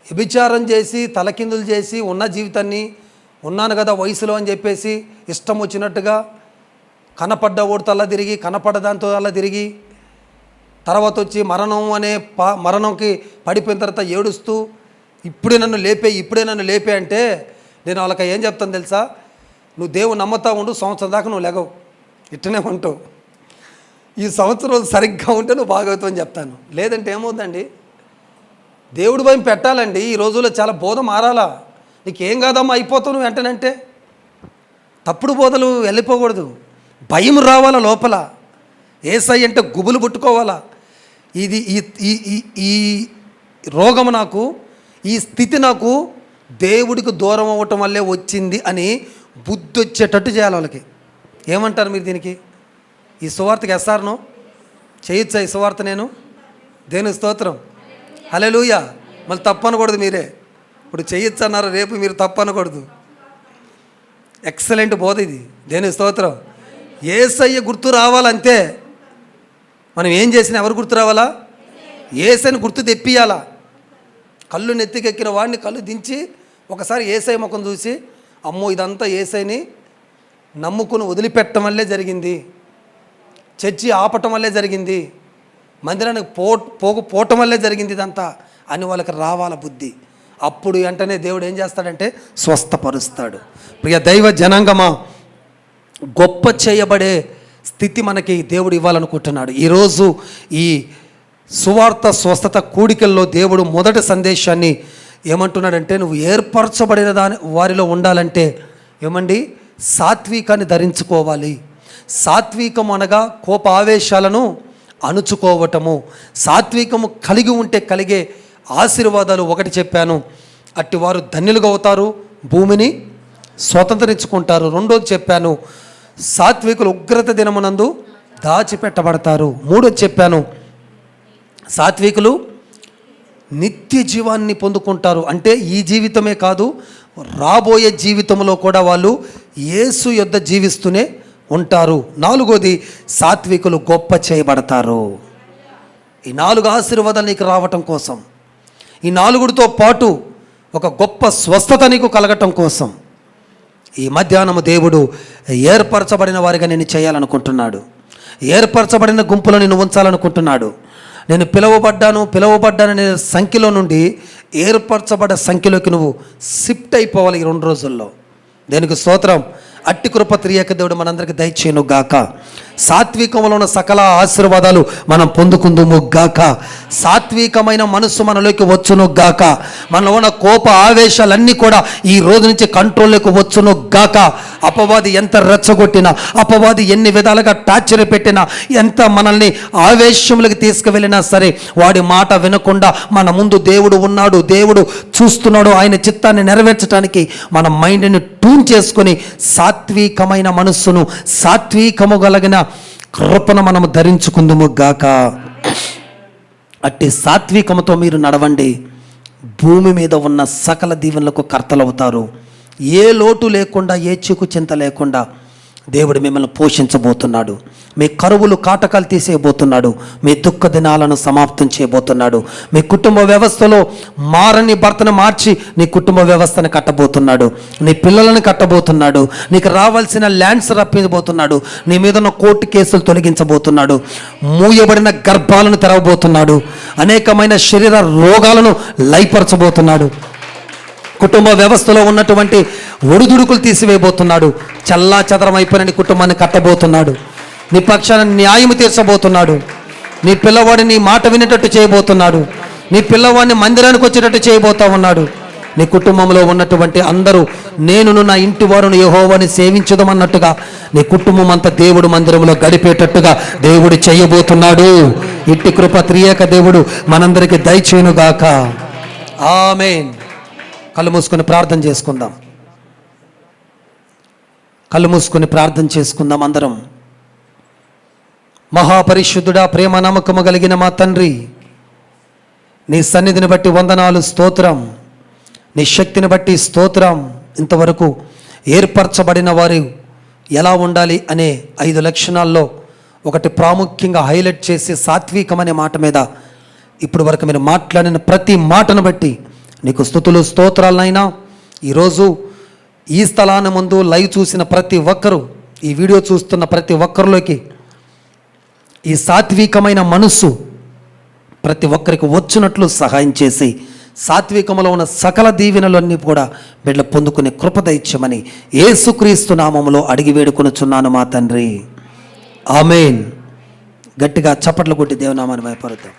వ్యభిచారం చేసి తలకిందులు చేసి ఉన్న జీవితాన్ని ఉన్నాను కదా వయసులో అని చెప్పేసి ఇష్టం వచ్చినట్టుగా కనపడ్డ ఓడితల్లా తిరిగి కనపడ్డదాంతో అలా తిరిగి తర్వాత వచ్చి మరణంకి పడిపోయిన తర్వాత ఏడుస్తూ ఇప్పుడే నన్ను లేపే అంటే నేను వాళ్ళకి ఏం చెప్తాను తెలుసా? నువ్వు దేవుని నమ్ముతా ఉండు, సంవత్సరం దాకా నువ్వు లేగవు, ఇట్టనే ఉంటావు. ఈ సంవత్సరం సరిగ్గా ఉంటే నువ్వు బాగవుతావు అని చెప్తాను. లేదంటే ఏమవుతుందండి? దేవుడి భయం పెట్టాలండి. ఈ రోజుల్లో చాలా బోధ మారాలా. నీకేం కాదమ్మా అయిపోతావు నువ్వు వెంటనంటే. తప్పుడు బోధలు వెళ్ళిపోకూడదు. భయం రావాలా లోపల. యేసయ్య అంటే గుబులు పుట్టుకోవాలా. ఇది ఈ రోగం నాకు, ఈ స్థితి నాకు దేవుడికి దూరం అవ్వటం వల్లే వచ్చింది అని బుద్ధి వచ్చేటట్టు చేయాలి వాళ్ళకి. ఏమంటారు మీరు దీనికి? ఈ సువార్తకి ఎస్ఆర్నో చేయొచ్చా? ఈ సువార్త నేను దేని స్తోత్రం, హల్లెలూయా. మళ్ళీ తప్పనకూడదు. మీరే ఇప్పుడు చేయొచ్చు అన్నారు, రేపు మీరు తప్పనకూడదు. ఎక్సలెంట్ బోధ ఇది. దేని స్తోత్రం. యేసయ్య గుర్తు రావాలంతే. మనం ఏం చేసినా ఎవరు గుర్తు రావాలా? యేసయ్యని గుర్తు తెప్పియాలా. కళ్ళు నెత్తికెక్కిన వాడిని కళ్ళు దించి ఒకసారి యేసయ్య ముఖం చూసి, అమ్మో ఇదంతా యేసయ్యని నమ్ముకుని వదిలిపెట్టడం వల్లే జరిగింది, చర్చి ఆపటం వల్లే జరిగింది, మందిరానికి పోవటం వల్లే జరిగింది ఇదంతా అని వాళ్ళకి రావాల బుద్ధి. అప్పుడు వెంటనే దేవుడు ఏం చేస్తాడంటే స్వస్థపరుస్తాడు. ప్రియ దైవ జనాంగమా, గొప్ప చేయబడే స్థితి మనకి దేవుడు ఇవ్వాలనుకుంటున్నాడు. ఈరోజు ఈ సువార్త స్వస్థత కూడికల్లో దేవుడు మొదటి సందేశాన్ని ఏమంటున్నాడంటే, నువ్వు ఏర్పరచబడిన వారిలో ఉండాలంటే ఏమండి, సాత్వికాన్ని ధరించుకోవాలి. సాత్వికం అనగా కోప ఆవేశాలను అణుచుకోవటము. సాత్వికము కలిగి ఉంటే కలిగే ఆశీర్వాదాలు ఒకటి చెప్పాను. అట్టి వారు ధన్యులుగా అవుతారు, భూమిని స్వతంత్రించుకుంటారు. రెండోది చెప్పాను, సాత్వికులు ఉగ్రత దినమునందు దాచిపెట్టబడతారు. మూడోది చెప్పాను, సాత్వికులు నిత్య జీవాన్ని పొందుకుంటారు. అంటే ఈ జీవితమే కాదు, రాబోయే జీవితంలో కూడా వాళ్ళు యేసు యొద్ద జీవిస్తూనే ఉంటారు. నాలుగోది, సాత్వికులు గొప్ప చేయబడతారు. ఈ 4 ఆశీర్వాదాలు నీకు రావటం కోసం, ఈ 4తో పాటు ఒక గొప్ప స్వస్థత నీకు కలగటం కోసం ఈ మధ్యాహ్నము దేవుడు ఏర్పరచబడిన వారిగా నేను చేయాలనుకుంటున్నాడు. ఏర్పరచబడిన గుంపులో నేను ఉంచాలనుకుంటున్నాడు. నేను పిలువబడ్డాననే సంఖ్యలో నుండి ఏర్పరచబడ్డ సంఖ్యలోకి నువ్వు షిఫ్ట్ అయిపోవాలి ఈ 2 రోజుల్లో. దేనికి స్తోత్రం. అట్టి కృప త్రియక దేవుడు మనందరికీ దయచేయును గాక. సాత్వికంలో ఉన్న సకల ఆశీర్వాదాలు మనం పొందుకుందుము గాక. సాత్వికమైన మనస్సు మనలోకి వచ్చును గాక. మనలో ఉన్న కోప ఆవేశాలన్నీ కూడా ఈ రోజు నుంచి కంట్రోల్లోకి వచ్చును గాక. అపవాది ఎంత రెచ్చగొట్టినా, అపవాది ఎన్ని విధాలుగా టార్చర్ పెట్టినా, ఎంత మనల్ని ఆవేశంలోకి తీసుకువెళ్ళినా సరే, వాడి మాట వినకుండా మన ముందు దేవుడు ఉన్నాడు, దేవుడు చూస్తున్నాడు. ఆయన చిత్తాన్ని నెరవేర్చడానికి మన మైండ్ని ట్యూన్ చేసుకొని సాత్వికమైన మనస్సును, సాత్వికము కలిగిన కృపను మనము ధరించుకుందుము గాక. అట్టి సాత్వికముతో మీరు నడవండి. భూమి మీద ఉన్న సకల దీవెనలకు కర్తలవుతారు. ఏ లోటు లేకుండా, ఏ చిక్కు చింత లేకుండా దేవుడు మిమ్మల్ని పోషించబోతున్నాడు. మీ కరువులు కాటకాలు తీసేయబోతున్నాడు. మీ దుఃఖ దినాలను సమాప్తం చేయబోతున్నాడు. మీ కుటుంబ వ్యవస్థలో మారని భర్తను మార్చి నీ కుటుంబ వ్యవస్థను కట్టబోతున్నాడు. నీ పిల్లలను కట్టబోతున్నాడు. నీకు రావాల్సిన ల్యాండ్స్ రప్పించబోతున్నాడు. నీ మీద ఉన్న కోర్టు కేసులు తొలగించబోతున్నాడు. మూయబడిన గర్భాలను తెరవబోతున్నాడు. అనేకమైన శరీర రోగాలను లయపరచబోతున్నాడు. కుటుంబ వ్యవస్థలో ఉన్నటువంటి ఒడిదుడుకులు తీసివేయబోతున్నాడు. చల్లా చెదరమైపోయిన నీ కుటుంబాన్ని కట్టబోతున్నాడు. నీ పక్షాన న్యాయం తీర్చబోతున్నాడు. నీ పిల్లవాడిని నీ మాట వినేటట్టు చేయబోతున్నాడు. నీ పిల్లవాడిని మందిరానికి వచ్చేటట్టు చేయబోతా ఉన్నాడు. నీ కుటుంబంలో ఉన్నటువంటి అందరూ నేనును నా ఇంటి వారును యెహోవాని సేవించుదామన్నట్టుగా నీ కుటుంబం అంతా దేవుడు మందిరంలో గడిపేటట్టుగా దేవుడు చేయబోతున్నాడు. ఇట్టి కృప త్రియేక దేవుడు మనందరికీ దయచేయునుగాక. ఆమేన్. కళ్ళు మూసుకొని ప్రార్థన చేసుకుందాం. కళ్ళు మూసుకొని ప్రార్థన చేసుకుందాం అందరం. మహాపరిశుద్ధుడా, ప్రేమ నమ్మకము కలిగిన మా తండ్రి, నీ సన్నిధిని బట్టి వందనాలు, స్తోత్రం. నీ శక్తిని బట్టి స్తోత్రం. ఇంతవరకు ఏర్పరచబడిన వారు ఎలా ఉండాలి అనే 5 లక్షణాల్లో ఒకటి ప్రాముఖ్యంగా హైలైట్ చేసి సాత్వికం అనే మాట మీద ఇప్పుడు వరకు మీరు మాట్లాడిన ప్రతి మాటను బట్టి నీకు స్తుతులు, స్తోత్రాలనైనా. ఈరోజు ఈ స్థలాన్ని ముందు లైవ్ చూసిన ప్రతి ఒక్కరూ, ఈ వీడియో చూస్తున్న ప్రతి ఒక్కరిలోకి ఈ సాత్వికమైన మనస్సు ప్రతి ఒక్కరికి వచ్చినట్లు సహాయం చేసి సాత్వికములో ఉన్న సకల దీవెనలన్నీ కూడా బిడ్డలు పొందుకునే కృప దయచేయమని యేసుక్రీస్తు నామములో అడిగి వేడుకొనుచున్నాను మా తండ్రి. ఆమేన్. గట్టిగా చప్పట్లు కొట్టి దేవునామాన్ని మహిమపరుద్దాం.